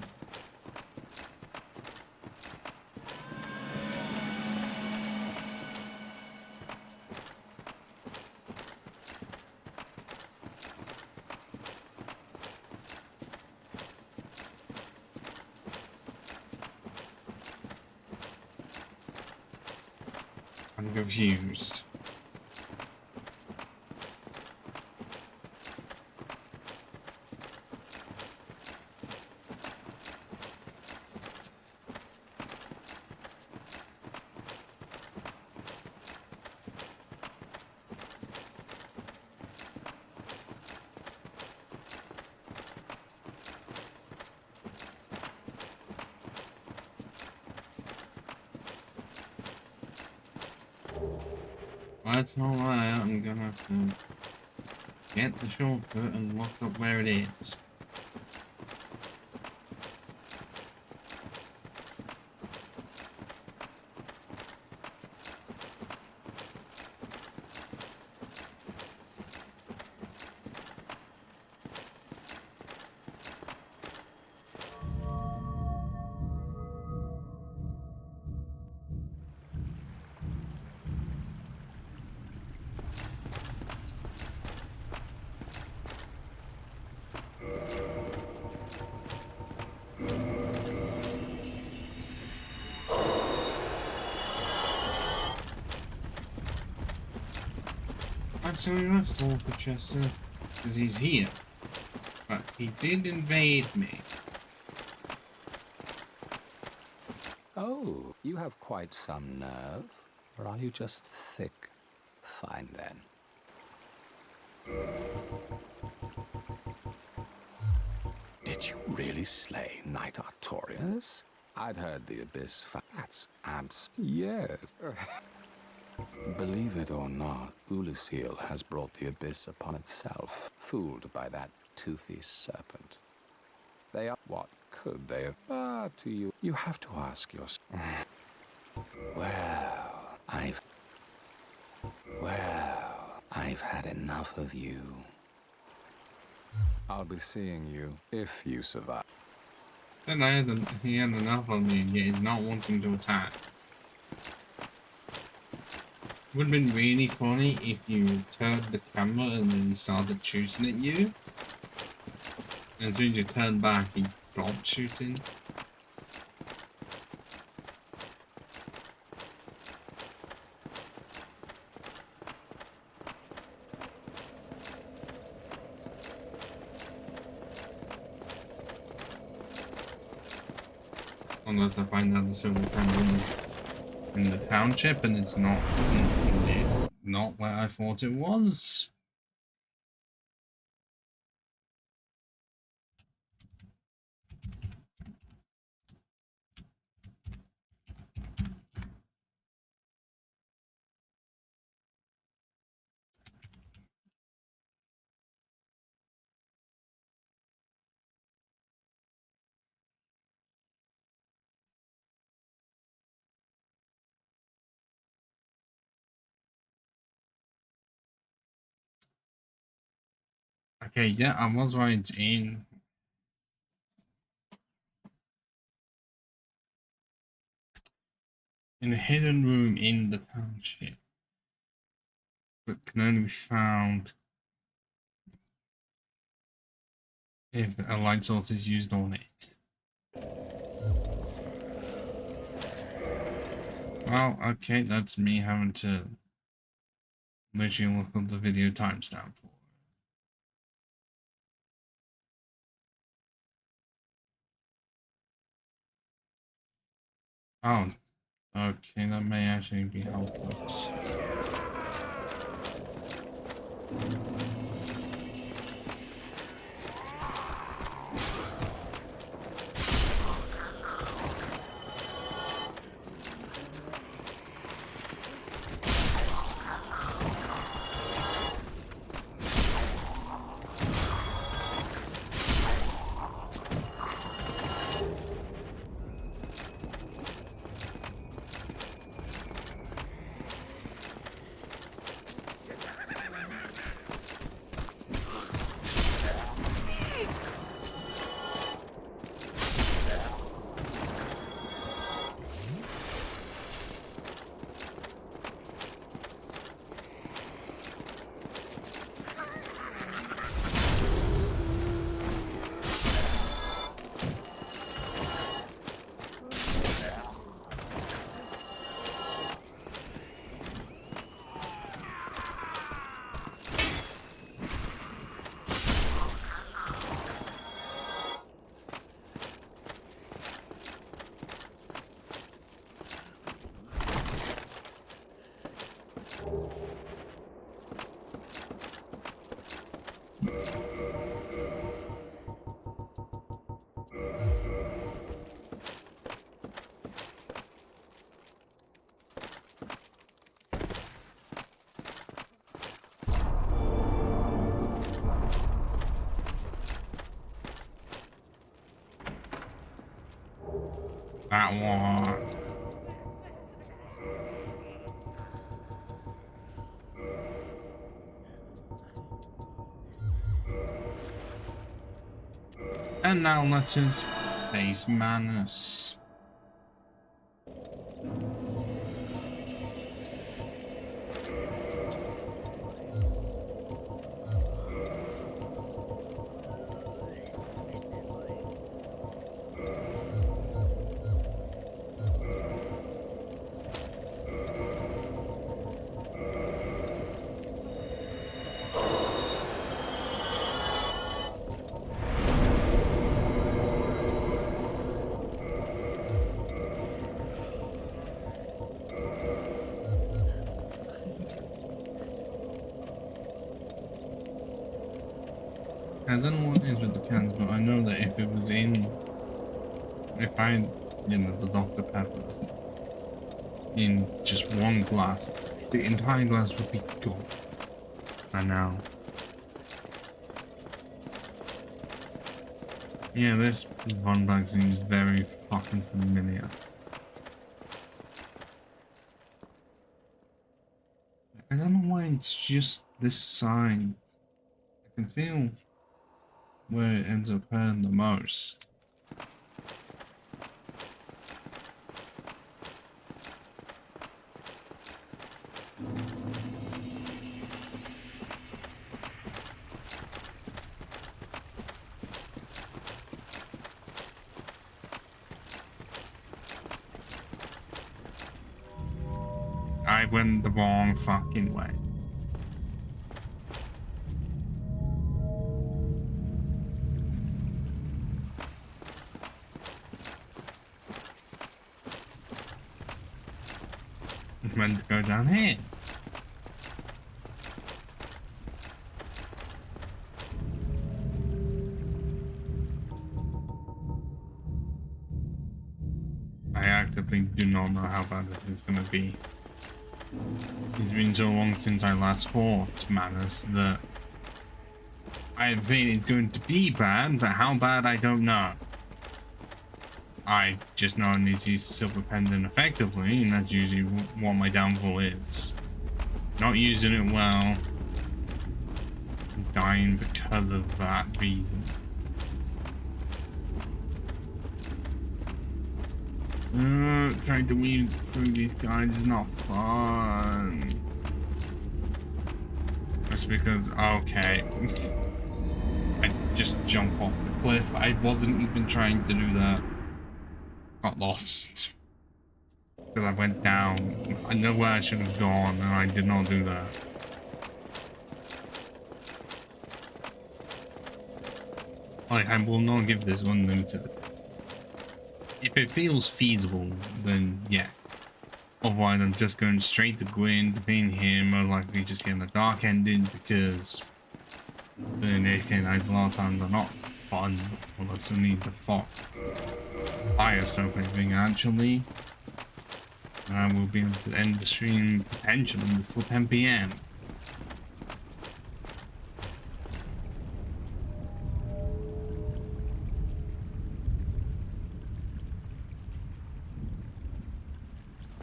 I'm confused. That's alright, I'm gonna have to get the shortcut and look up where it is. Actually, let's talk to Chester, because he's here. But he did invade me. Oh, you have quite some nerve. Or are you just thick? Fine then. Did you really slay Knight Artorias? I'd heard the Abyss. That's abs. Yes. Believe it or not, Ulysses has brought the Abyss upon itself, fooled by that toothy serpent. They are. What could they have? But to you, you have to ask yourself. Well, I've had enough of you. I'll be seeing you if you survive. Then he had enough of me, yet he's not wanting to attack. Would have been really funny if you turned the camera and then he started shooting at you. And as soon as you turned back, he stopped shooting. Unless I find out the silver candle is in the township and it's not where I thought it was. Okay, yeah, I was right in a hidden room in the township, but can only be found if a light source is used on it. Well, okay, that's me having to literally look up the video timestamp for it. Oh, okay, that may actually be helpful. That one. And now let us face Manus. I don't know what it is with the cans, but I know that if it was if I, you know, the Dr. Pepper in just one glass, the entire glass would be gone. I know. Yeah, this Von bag seems very fucking familiar. I don't know why it's just this side. I can feel where it ends up hurting the most. I went the wrong fucking way. I meant to go down here. I actively do not know how bad it is going to be. It's been so long since I last fought Manus that I have a feeling it's going to be bad, but how bad I don't know. I just know I need to use the silver pendant effectively, and that's usually what my downfall is. Not using it well, dying because of that reason. Trying to weave through these guys is not fun. Just because, okay. I just jump off the cliff. I wasn't even trying to do that. Got lost. Because I went down. I know where I should have gone, and I did not do that. Like, I will not give this unlimited. If it feels feasible, then yes. Otherwise, I'm just going straight to Gwyn, being here, most likely just getting the dark ending, because Berenike knives a lot of times are not fun, unless you need to fuck fire stuff anything actually. And I will be able to end the stream potentially before 10 PM.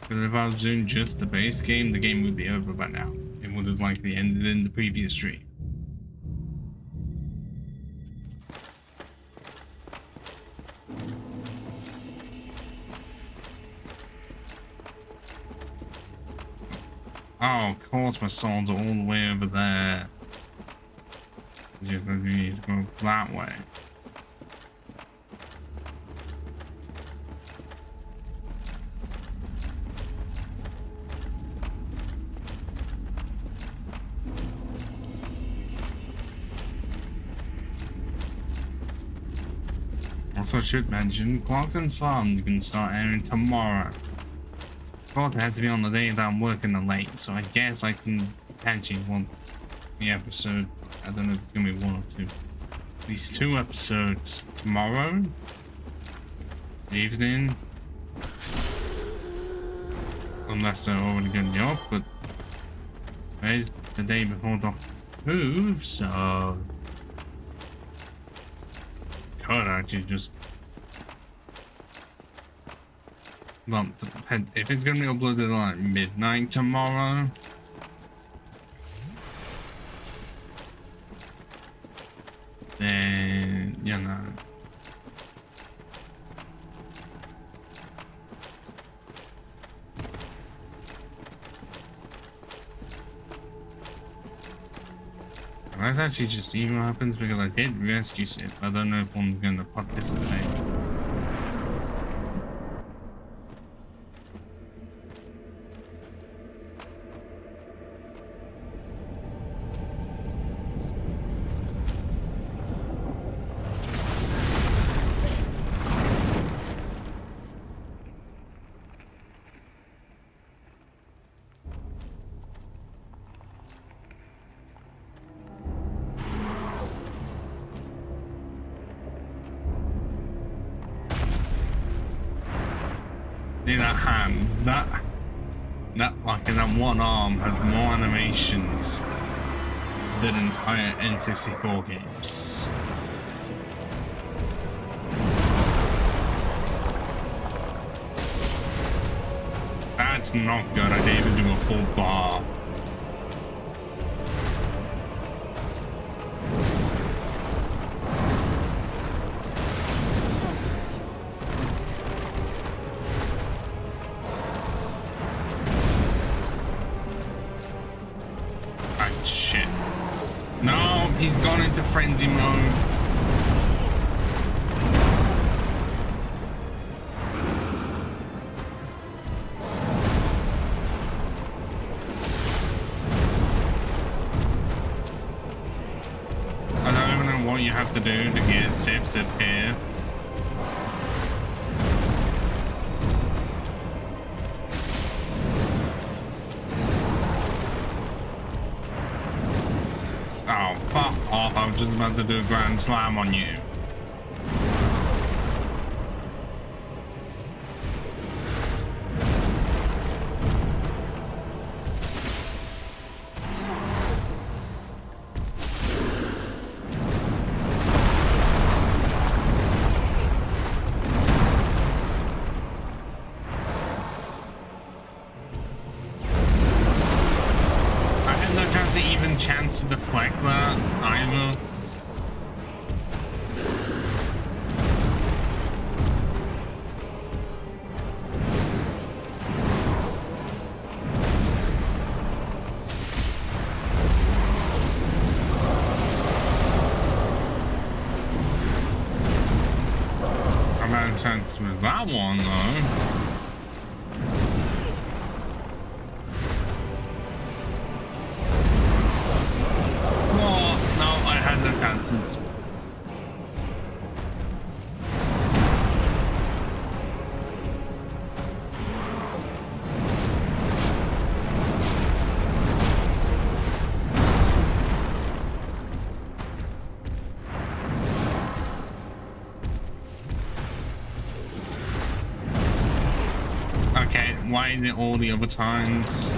Because if I was doing just the base game, the game would be over by now. It would have likely ended in the previous stream. Oh, of course my swords are all the way over there. Just because we need to go that way. Also, I should mention, Clarkson's Farms can start airing tomorrow. Thought it had to be on the day that I'm working late, so I guess I can potentially want the episode. I don't know if it's gonna be one or two. These 2 episodes tomorrow evening, unless they're already gonna be up. But today's the day before Doctor Who, so could actually just Well, if it's gonna be uploaded like midnight tomorrow, then you know. Let's actually just see what happens because I did rescue Sif. I don't know if one's gonna participate. See that hand, that like in that one arm has more animations than entire N64 games. That's not good. I didn't even do a full bar. Shit. No, he's gone into frenzy mode. I don't even know what you have to do to get Sif to appear. Oh, fuck off. I was just about to do a grand slam on you. Chance to deflect that either. I've had a chance with that one though. Chances. Okay, why is it all the other times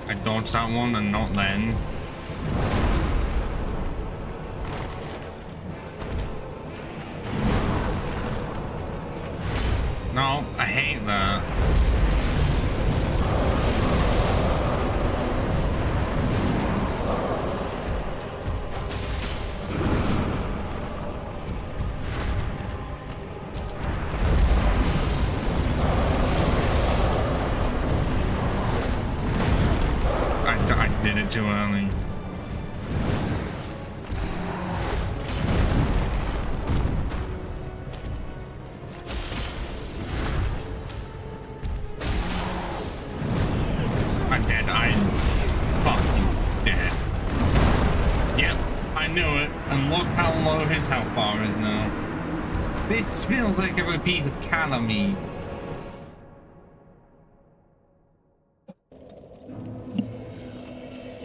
I dodged that one and not then? No, I hate that. I did it too early. His health bar is now. This feels like a repeat of Calamine.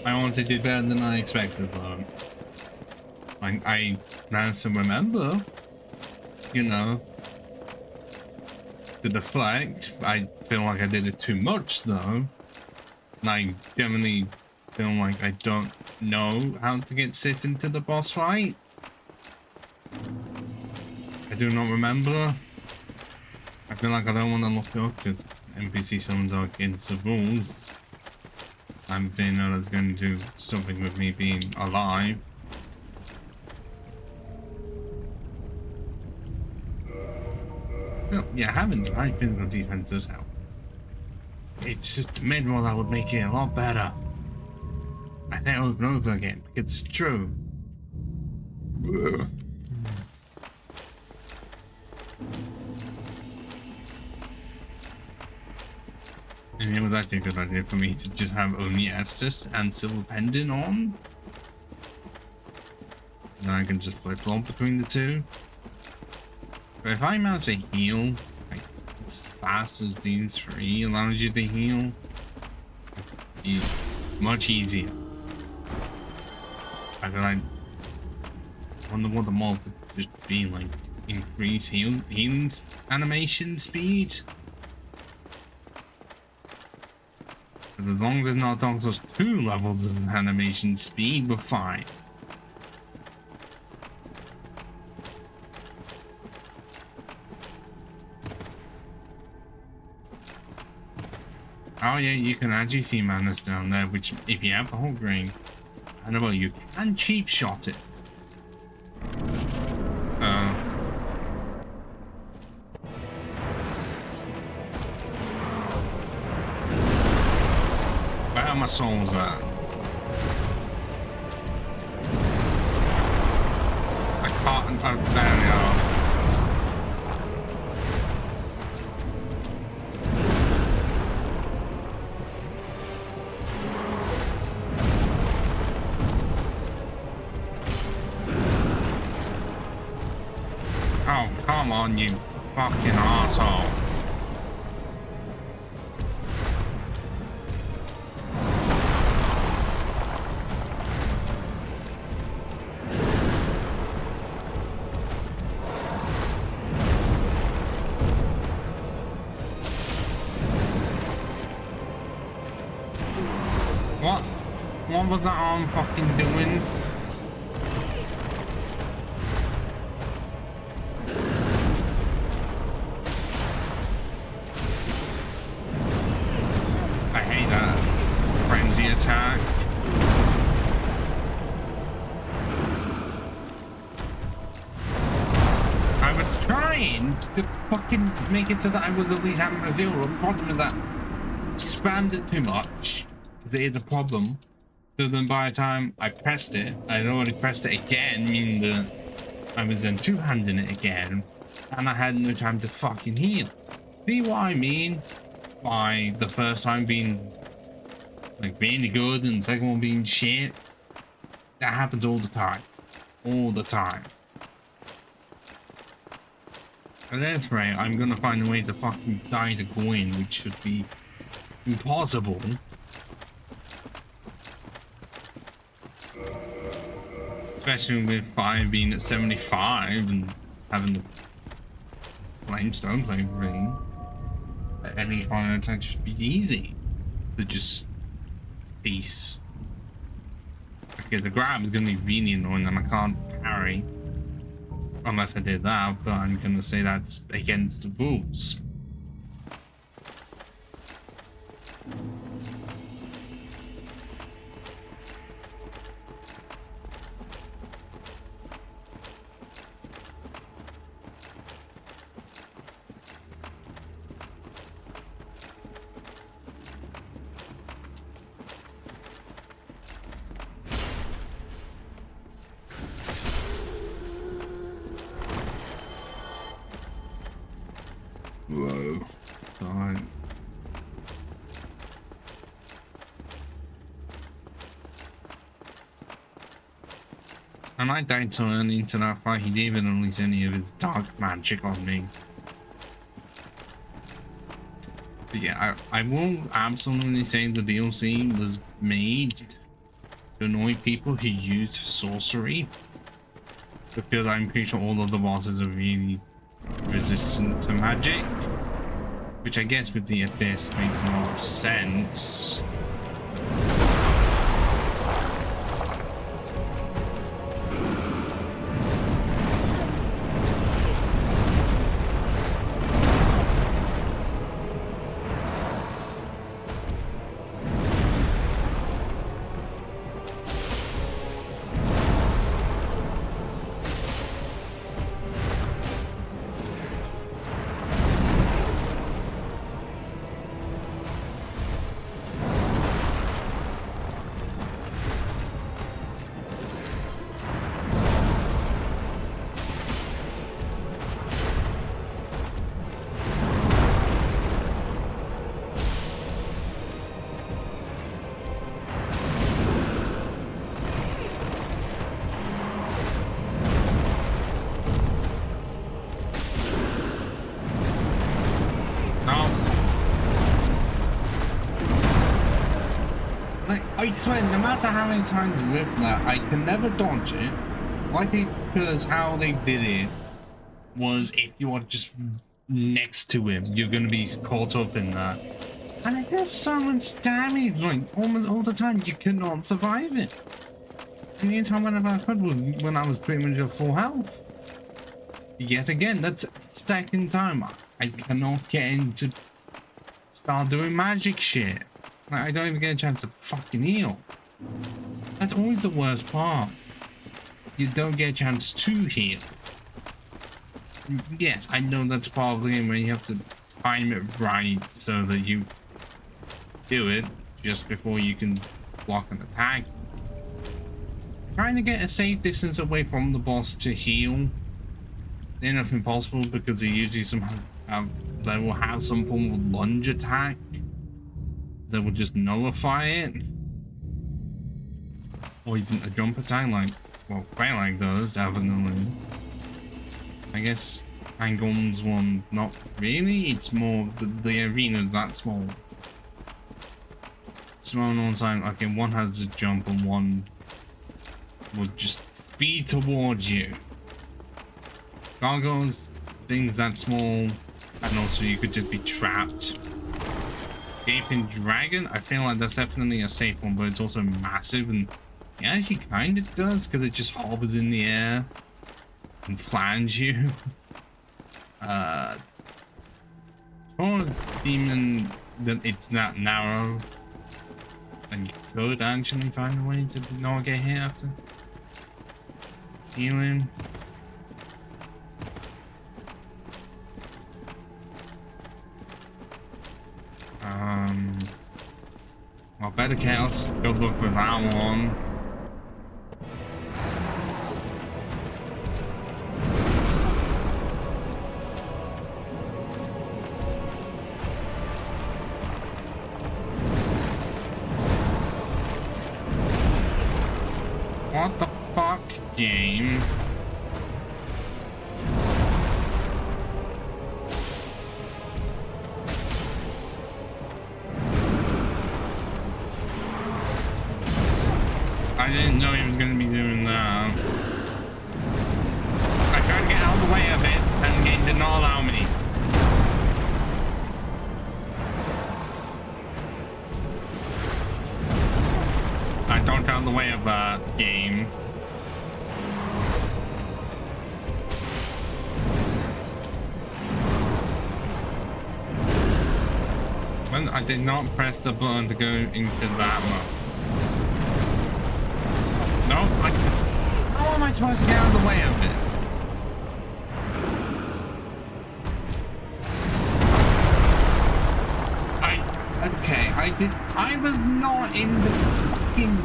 I wanted to do better than I expected, though. I managed to remember, you know, to deflect. I feel like I did it too much, though. And I definitely feel like I don't know how to get Sif into the boss fight. I do not remember. I feel like I don't want to look it up because NPC summons are against the rules. I'm feeling that it's going to do something with me being alive. Well, yeah, having high physical defense does help. It's just the mid-roll that would make it a lot better. I say over and over again, because it's true. And it was actually a good idea for me to just have only Estus and Silver Pendant on. And I can just flip-flop between the two. But if I manage to heal, like, as fast as these 3 allows you to heal, it's much easier. I feel like, I wonder what the mod would just be like, increase healing animation speed. But as long as it's not Dark Souls 2 levels of animation speed, we're fine. Oh yeah, you can actually see madness down there, which if you have the whole grain, I know you can cheap shot it. Where are my souls at? I can't, oh, there they are. Oh, come on, you fucking asshole. What was that arm fucking doing? I hate that frenzy attack. I was trying to fucking make it so that I was at least having a deal. The problem is that I spammed it too much. It is a problem. So then by the time I pressed it, I'd already pressed it again, meaning that I was then two-handing it again, and I had no time to fucking heal. See what I mean? By the first time being like really good and the second one being shit. That happens all the time. All the time. At this rate, I'm gonna find a way to fucking die to go in, which should be impossible. Especially with 5 being at 75 and having the limestone plate ring. Any final attack should be easy to just cease. Okay, the grab is going to be really annoying and I can't parry unless I did that, but I'm going to say that's against the rules. Whoa. Fine. And I died so early into that fight, he didn't even unleash any of his dark magic on me. But yeah, I will absolutely say the DLC was made to annoy people who used sorcery. Because I'm pretty sure all of the bosses are really resistant to magic, which I guess with the Abyss makes a lot of sense. I swear, no matter how many times I whip that, I can never dodge it. Likely because how they did it was if you are just next to him, you're going to be caught up in that. And it does so much damage, like almost all the time. You cannot survive it. And the entire whenever I could was when I was pretty much at full health. Yet again, that's second time I cannot get into start doing magic shit. Like, I don't even get a chance to fucking heal. That's always the worst part. You don't get a chance to heal. Yes, I know that's part of the game where you have to time it right so that you do it just before you can block an attack. Trying to get a safe distance away from the boss to heal, they're nothing possible because they usually they will have some form of lunge attack that will just nullify it, or even a jump attack like Quaylag does, definitely. I guess Hangum's one, not really. It's more the arena's that small. Small on one side. Okay, one has a jump and one will just speed towards you. Gargoyles, things that small, and also you could just be trapped. Gaping Dragon, I feel like that's definitely a safe one, but it's also massive, and it actually kind of does because it just hovers in the air and flange you. Or Demon, that it's that narrow, and you could actually find a way to not get hit after healing. Well, better chaos. Go look for that one. What the fuck, game? I didn't know he was going to be doing that. I tried to get out of the way of it, and the game did not allow me. I don't out of the way of that game. When I did not press the button to go into that mode. No, how am I supposed to get out of the way of it? I was not in the fucking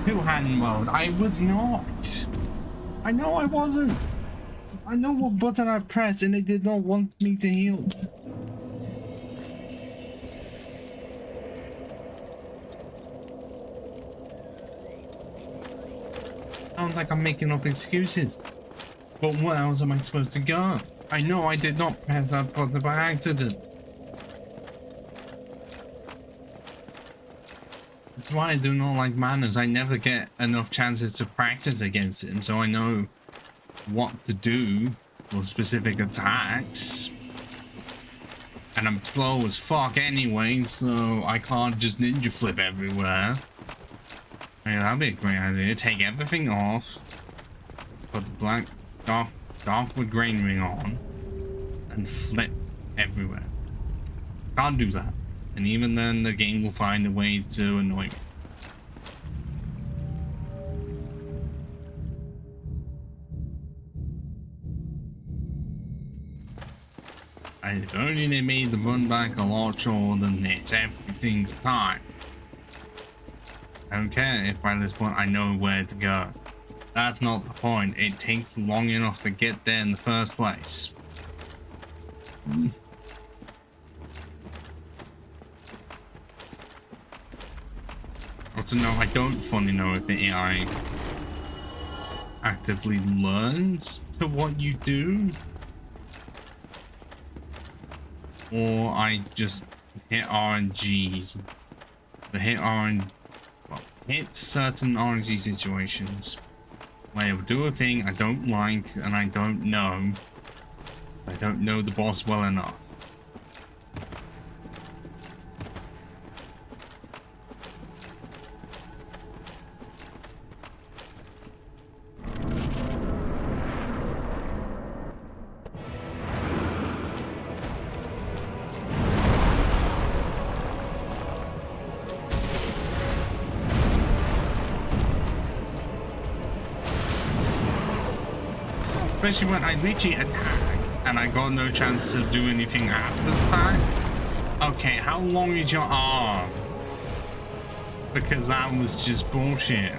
two-hand mode. I was not. I know I wasn't. I know what button I pressed and it did not want me to heal. Sounds like I'm making up excuses. But where else am I supposed to go? I know I did not press that button by accident. That's why I do not like manners. I never get enough chances to practice against him, so I know what to do for specific attacks. And I'm slow as fuck anyway, so I can't just ninja flip everywhere. Yeah, that'd be a great idea. Take everything off, put the black dark wood grain ring on, and flip everywhere. Can't do that. And even then, the game will find a way to annoy me. And if only they made the run back a lot shorter than this every single time. I don't care if by this point I know where to go. That's not the point. It takes long enough to get there in the first place. Also, no, I don't fully know if the AI actively learns to what you do, or I just hit RNGs. The hit RNG, well, hit certain RNG situations where it will do a thing I don't like and I don't know. I don't know the boss well enough. Especially when I literally attack and I got no chance to do anything after the fact. Okay, how long is your arm? Because that was just bullshit.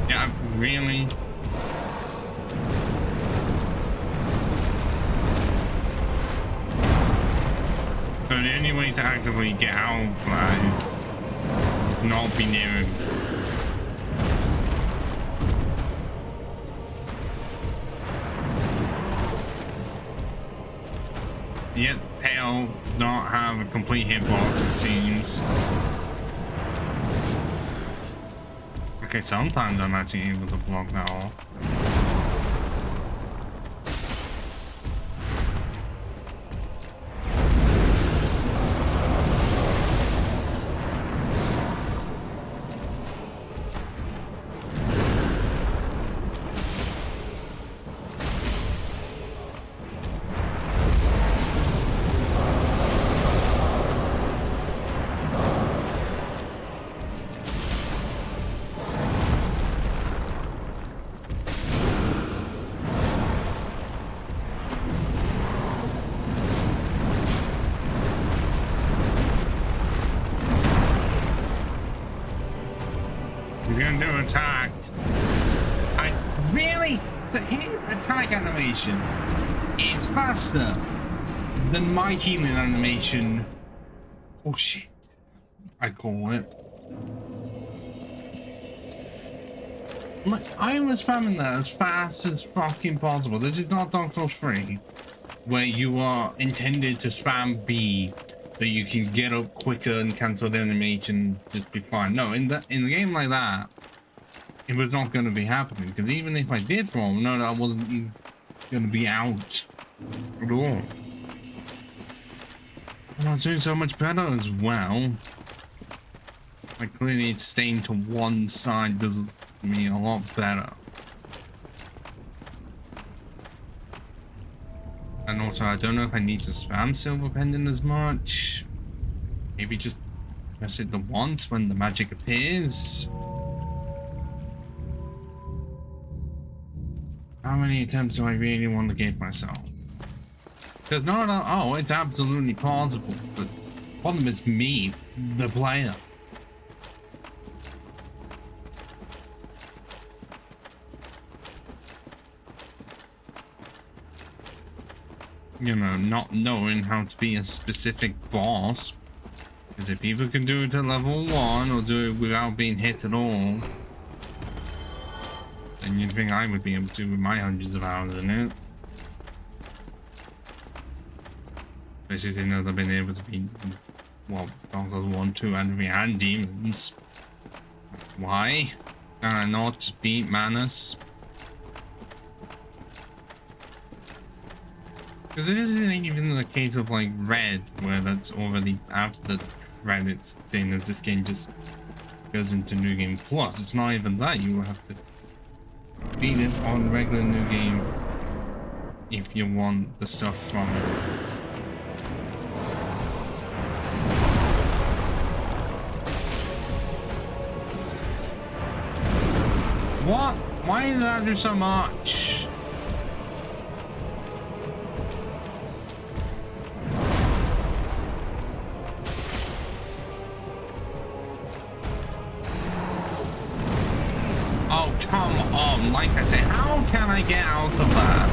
Yeah, really? So the only way to actively get out of that is not be near him. Yet Tail does not have a complete hitbox, it seems. Okay, sometimes I'm actually able to block that off. He's gonna do an attack. Really? So his attack animation is faster than my healing animation. Oh shit. I call it. Like, I was spamming that as fast as fucking possible. This is not Dark Souls 3, where you are intended to spam B so you can get up quicker and cancel the animation, just be fine. No, in the game like that, it was not going to be happening, because even if I did roll, no, I wasn't even going to be out at all. And I was doing so much better as well. Like, clearly it's staying to one side does me a lot better. And also, I don't know if I need to spam Silver Pendant as much. Maybe just press it the once when the magic appears. How many attempts do I really want to give myself? Because oh, it's absolutely possible. But the problem is me, the player. You know, not knowing how to be a specific boss. Because if people can do it at level 1 or do it without being hit at all, then you'd think I would be able to with my hundreds of hours in it. Especially since I've been able to beat, well, Dark Souls 1, 2, and 3, and demons. Why can I not just beat Manus? Because it isn't even a case of like Red, where that's already after the credits thing, as this game just goes into New Game Plus. It's not even that. You will have to beat it on regular New Game if you want the stuff from it. What? Why did I do so much? Oh, come on. Like I said, how can I get out of that?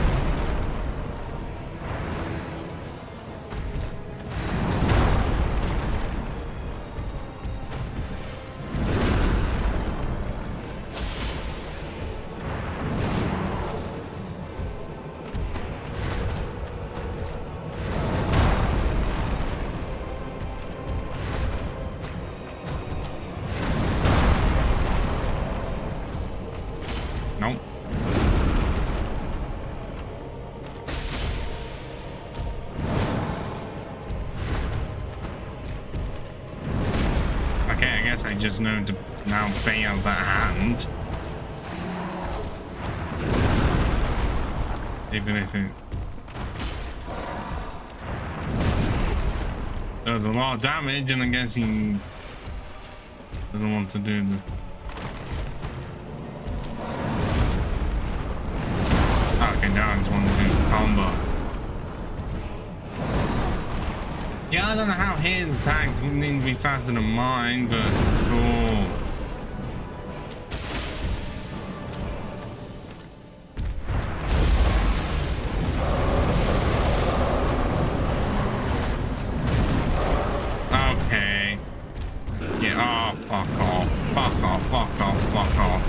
Okay, I guess I just know to now bail that hand. Even if it does a lot of damage, and I guess he doesn't want to do the... Okay, now I just want to do the combo. Yeah, I don't know how his attacks would need to be faster than mine, but cool. Okay. Yeah, oh, fuck off. Fuck off, fuck off, fuck off.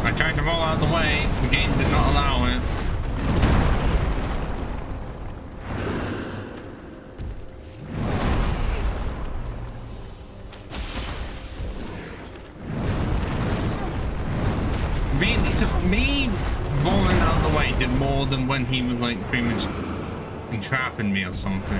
I tried to roll out of the way. The game did not allow it. Really took me rolling out of the way did more than when he was like pretty much entrapping me or something.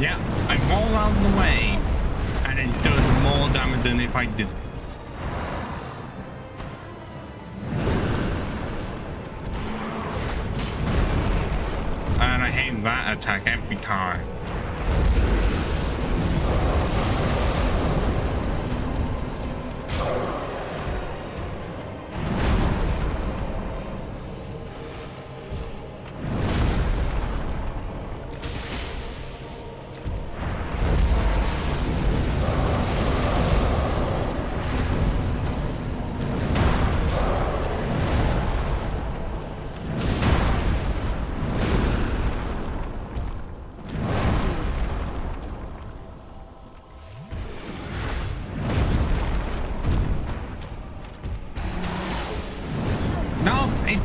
Yeah, I roll out of the way, and it does more damage than if I didn't. And I hate that attack every time.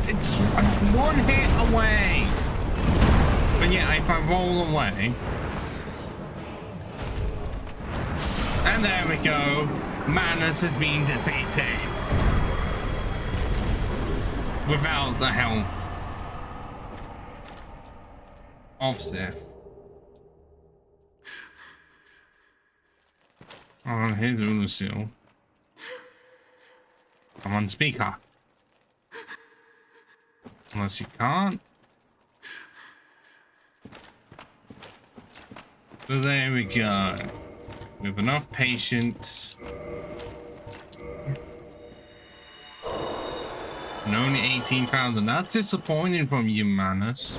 It's one hit away. But yeah, if I roll away. And there we go. Manus has been defeated. Without the help of Sif. Oh, here's Ulusil. I'm on speaker. Unless you can't. So there we go. We have enough patience. And only 18,000. That's disappointing from you, Manus.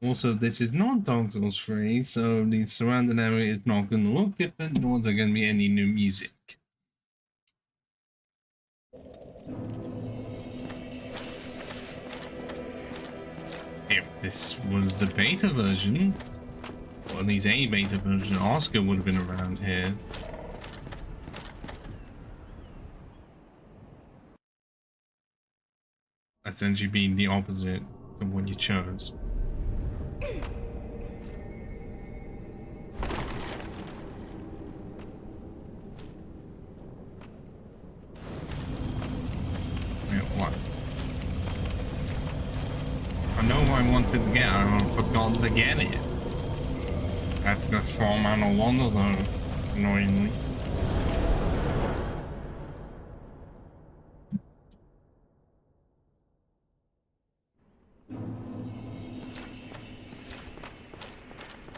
Also, this is not Dark Souls 3, so the surrounding area is not going to look different, nor is there going to be any new music. If this was the beta version, or at least a beta version, Oscar would have been around here. essentially being the opposite of what you chose. Wait, what? I know what I wanted to get, I forgot to get it. I have to go from out of London though, annoyingly.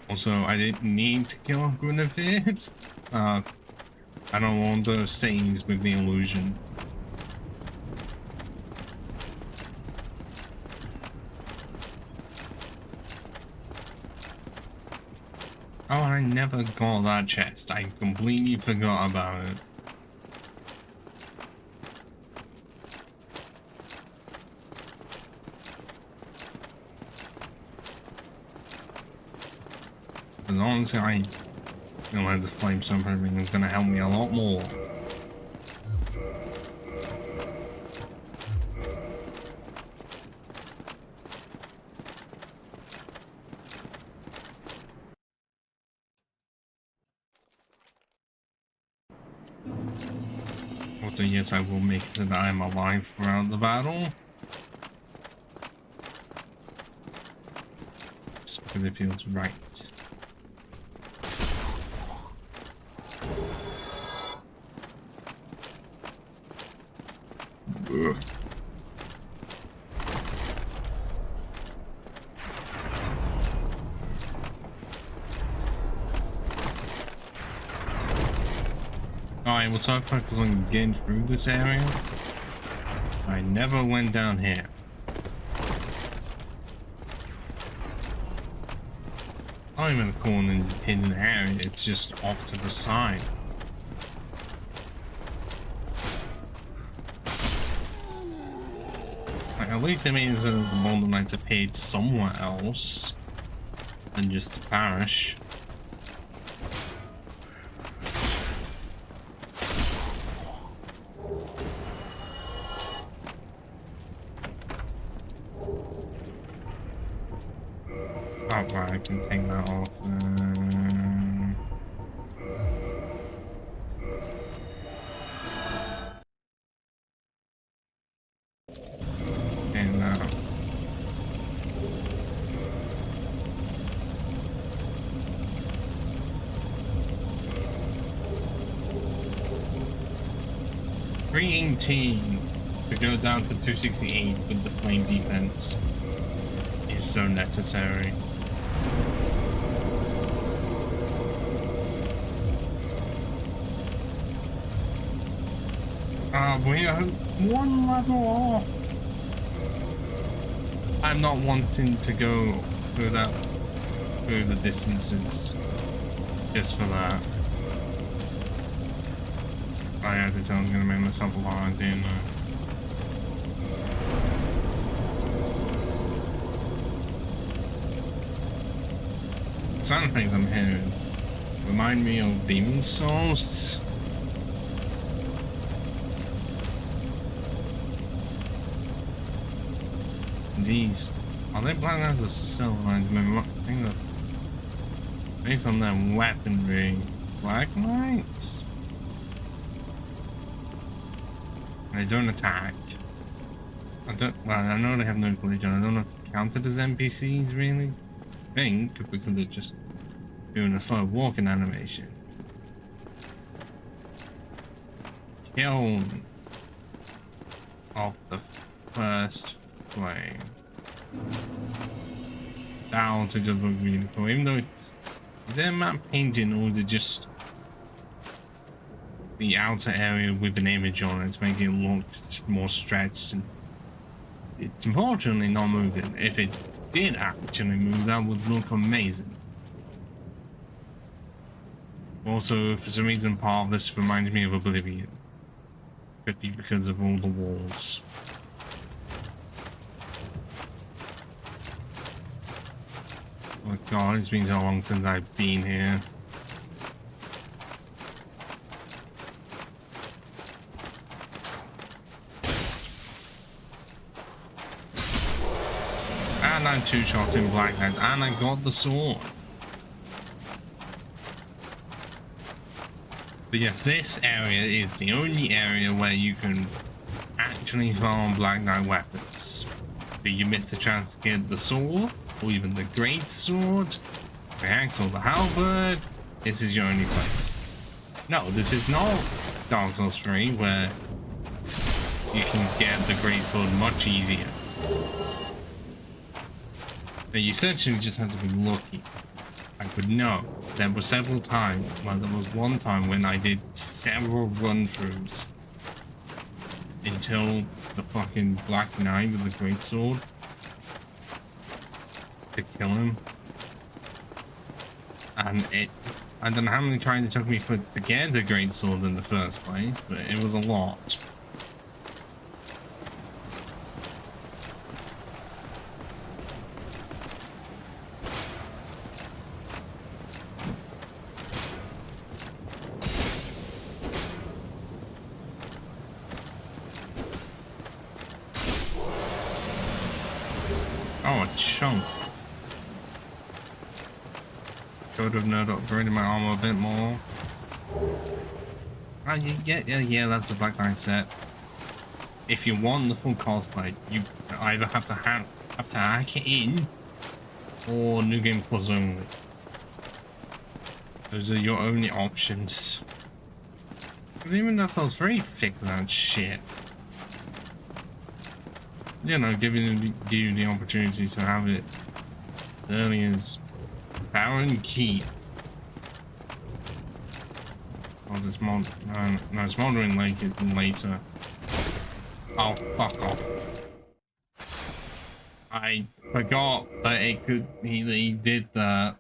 Also, I didn't need to kill Guinevere. I don't want those stains with the illusion. Oh, I never got that chest. I completely forgot about it. As long as I realize the flamestone thing is going to help me a lot more. Also, yes, I will make it so that I'm alive throughout the battle. Just because it feels right. Ugh. Alright, we'll so focus on getting through this area. I never went down here. Not even a corner hidden area, it's just off to the side. Like, at least it means that the Bond Knights are paid somewhere else than just the parish. Oh, right, I can take that off. Okay, now. $318 to go down to 268 with the flame defense is so necessary. We are one level off. I'm not wanting to go through the distances just for that. I had to tell I'm gonna make myself a lot, didn't I? The sound things I'm hearing remind me of Demon Souls. These are they black knights or silver knights? I think that based on their weaponry, black knights. They don't attack. Well, I know they have no collision. I don't know if they're counted as NPCs really. I think because they're just doing a slow walking animation. Kill off the first flame. That also just look really cool, even though it's... Is it a map painting or is it just the outer area with an image on it to make it look more stretched? And it's unfortunately not moving. If it did actually move, that would look amazing. Also, for some reason, part of this reminds me of Oblivion. Could be because of all the walls. Oh god, it's been so long since I've been here. and I'm 2-shot in Black Knight, and I got the sword. But yes, this area is the only area where you can actually farm Black Knight weapons. So you miss the chance to get the sword, or even the great sword, the axe, or the halberd. This is your only place. No, this is not Dark Souls 3, where you can get the great sword much easier. But you essentially just have to be lucky. I would know. There were several times, well, there was one time when I did several run-throughs until the fucking Black Knight with the great sword to kill him. And I don't know how many tries it took me to get the great sword in the first place, but it was a lot. Oh, a chunk. Could have not upgraded my armor a bit more. Oh, yeah, that's a Black Knight set. If you want the full cosplay, you either have to hack it in, or New Game Plus only. Those are your only options. Because even Dark Souls 3 fixed that shit. You know, giving you the opportunity to have it as early as Baron Key. Oh, this mod. No, Smoldering Lake is later. Oh, fuck off. I forgot that it could. He did that.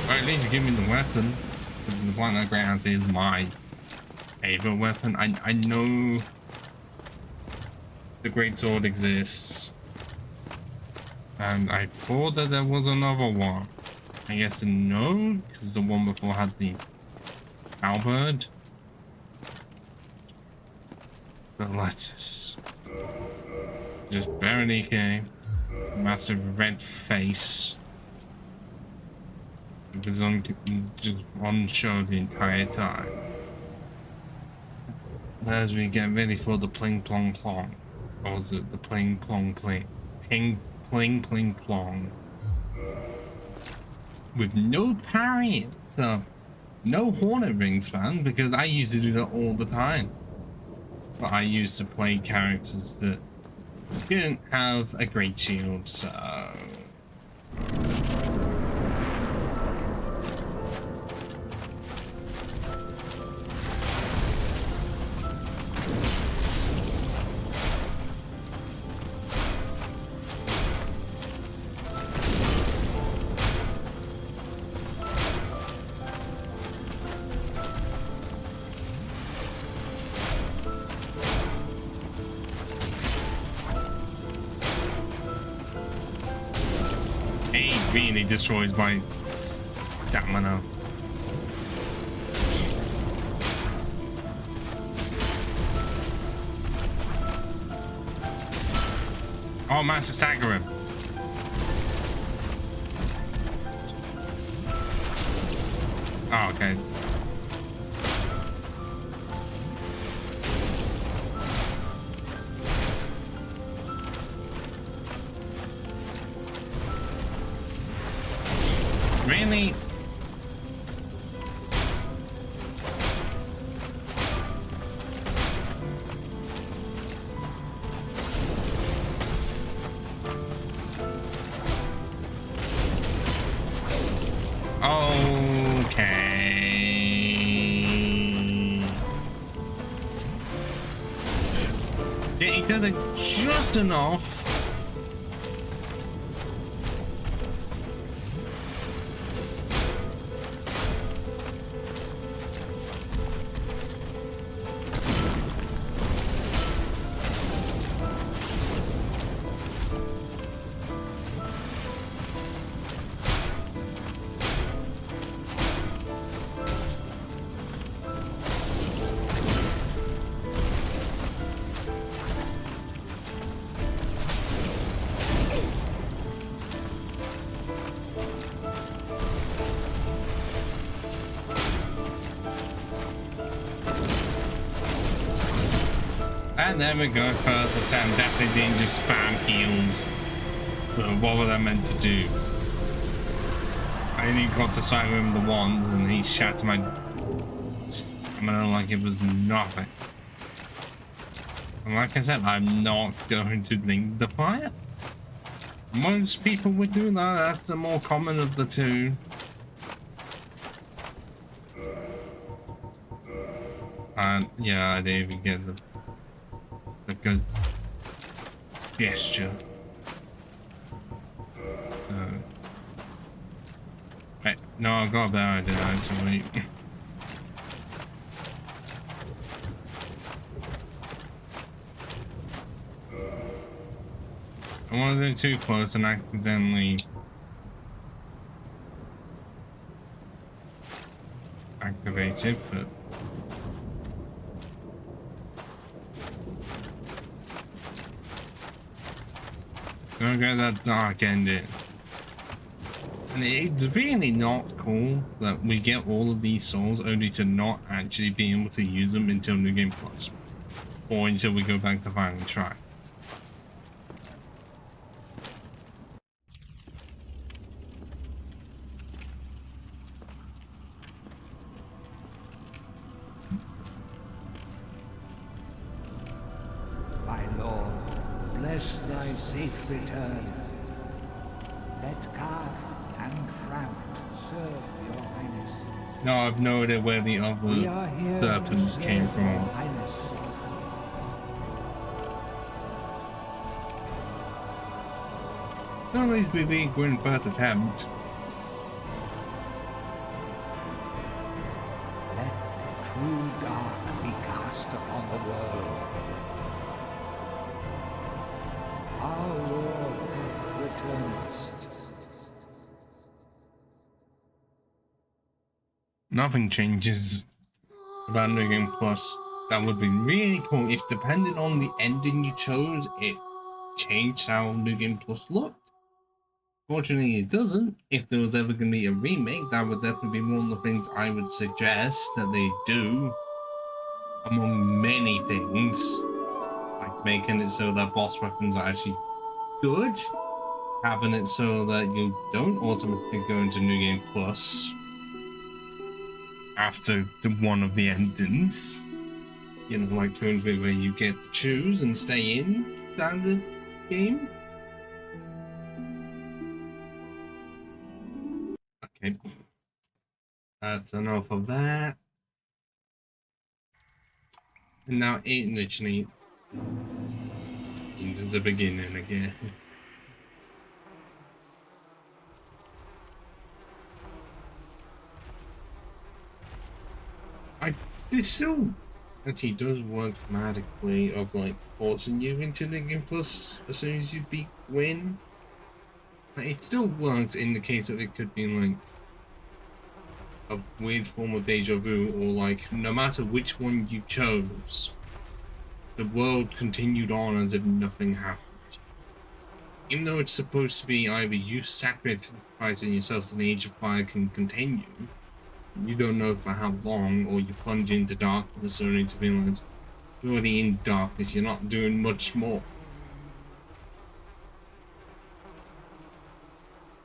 At least give me the weapon. The Black Knight Greyhound is my favorite weapon. I know the great sword exists, and I thought that there was another one. I guess no, because the one before had the halberd. The lettuce. Just Berenike, massive red face. It was just on show the entire time. As we get ready for the pling plong plong. Or was it the pling plong pling? Pling pling plong. With no parry. So, no Hornet Ring spam, because I used to do that all the time. But I used to play characters that didn't have a great shield, so... Really destroys my stamina. Oh, Master Stagger him. Oh, okay. Really? Okay. Yeah, he does it just enough. And there we go, first attempt. Definitely didn't just spam heals. But what were they meant to do? I only got to sight with him the once and he shattered my stamina like it was nothing. And like I said, I'm not going to link the fire. Most people would do that. That's the more common of the two. And yeah, I didn't even get the good gesture. Right, no, I got a better idea actually. I want to do too close and accidentally activate it, but don't get that dark ending. And it's really not cool that we get all of these souls only to not actually be able to use them until New Game Plus. Or until we go back to final try. My lord, bless thy safe return. Let calf and Fraft serve your highness. No, I've no idea where the other serpents came from. At least we being going first attempt. Let true dark be cast upon the world. Our Lord hath returned. Nothing changes about New Game Plus. That would be really cool if, depending on the ending you chose, it changed how New Game Plus looked. Fortunately, it doesn't. If there was ever going to be a remake, that would definitely be one of the things I would suggest that they do, among many things, like making it so that boss weapons are actually good, having it so that you don't automatically go into New Game Plus after one of the endings. You know, like currently where you get to choose and stay in standard game. Okay, that's enough of that. And now it literally into the beginning again. It still actually does work dramatically of like forcing you into the game plus as soon as you beat win. Like, it still works in the case that it could be like a weird form of deja vu, or like no matter which one you chose, the world continued on as if nothing happened. Even though it's supposed to be either you sacrificing yourself so the Age of Fire can continue, you don't know for how long, or you plunge into darkness only to realize you're already in darkness, you're not doing much more.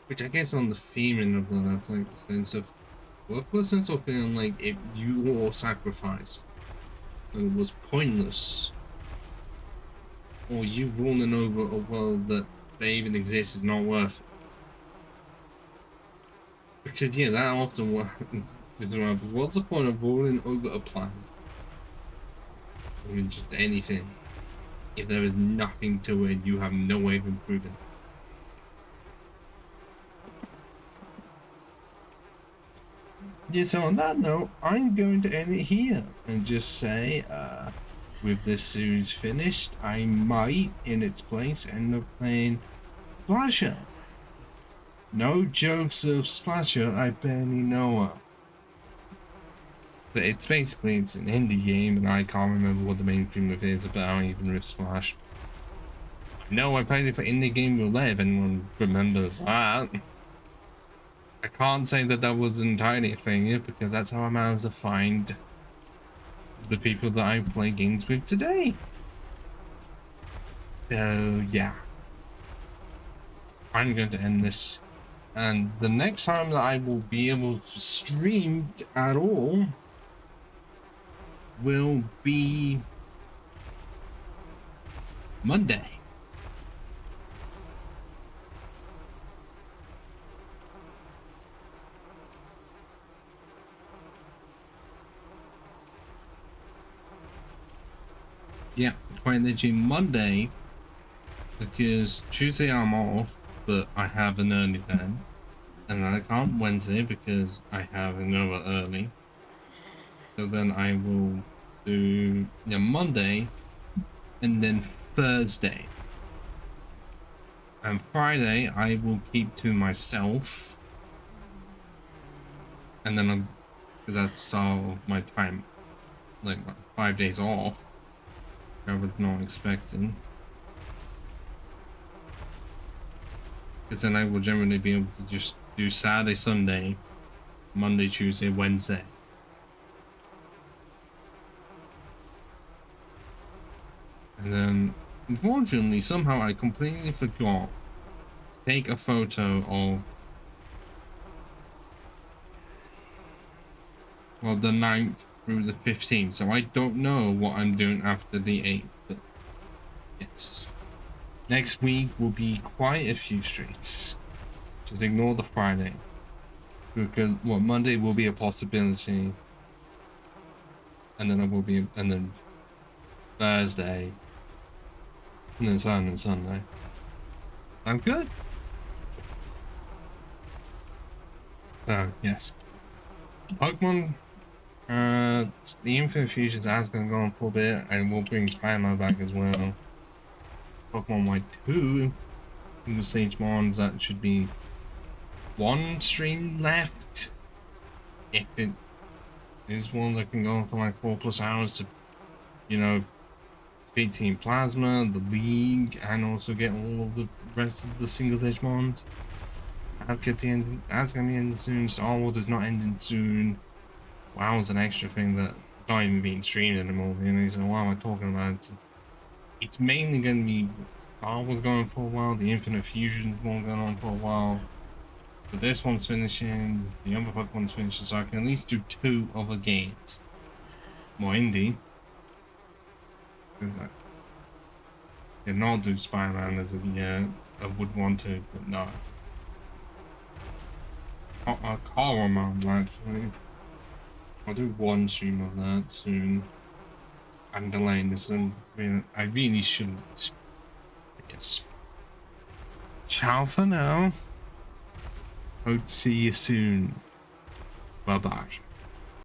Which I guess on the theming of that, like the sense of worthlessness, or feeling like if your sacrifice was pointless, or you ruling over a world that may even exists is not worth it. Because yeah, that often what's the point of ruling over a planet? I mean, just anything. If there is nothing to it, you have no way of improving. Yeah, so on that note, I'm going to end it here and just say, with this series finished, I might, in its place, end up playing Splasher. No jokes of Splasher I barely know of. But it's an indie game, and I can't remember what the main thing of it is about, even with Splash. No, I played it for Indie Game Roulette, if anyone remembers that. I can't say that that was entirely a failure, because that's how I managed to find the people that I play games with today. So yeah, I'm going to end this, and the next time that I will be able to stream at all will be Monday. Yeah, quite literally Monday, because Tuesday I'm off, but I have an early then, and then I can't Wednesday because I have another early. So then I will do Monday, and then Thursday. And Friday I will keep to myself, and then I'm, because that's all my time, like 5 days off. I was not expecting. Because then I will generally be able to just do Saturday, Sunday, Monday, Tuesday, Wednesday. And then, unfortunately, somehow I completely forgot to take a photo of, well, the 9th through the 15th. So I don't know what I'm doing after the 8th. But yes. Next week will be quite a few streams. Just ignore the Friday. Because, well, Monday will be a possibility. And then and then Thursday. And then Saturday and Sunday. I'm good. So, yes. Pokemon, the Infinite Fusions ads gonna go on for a bit, and we'll bring Spider-Man back as well. Pokemon White 2, new Sage Mons, that should be one stream left. If it is one that can go on for like 4+ hours to, you know, defeat Team Plasma, the League, and also get all of the rest of the single Sage Mons. That's gonna be ending soon. Star Wars is not ending soon. WoW is an extra thing that's not even being streamed anymore. Really. So why am I talking about? It's mainly going to be Star Wars going for a while, the Infinite Fusion one going on for a while. But this one's finishing, the other Pokemon's finishing, so I can at least do 2 other games. More indie. Because I did not do Spider-Man as of yet. I would want to, but no. Caramon, actually. I'll do 1 stream of that soon. I'm delaying this one. I really shouldn't. Yes. Ciao for now. Hope to see you soon. Bye bye.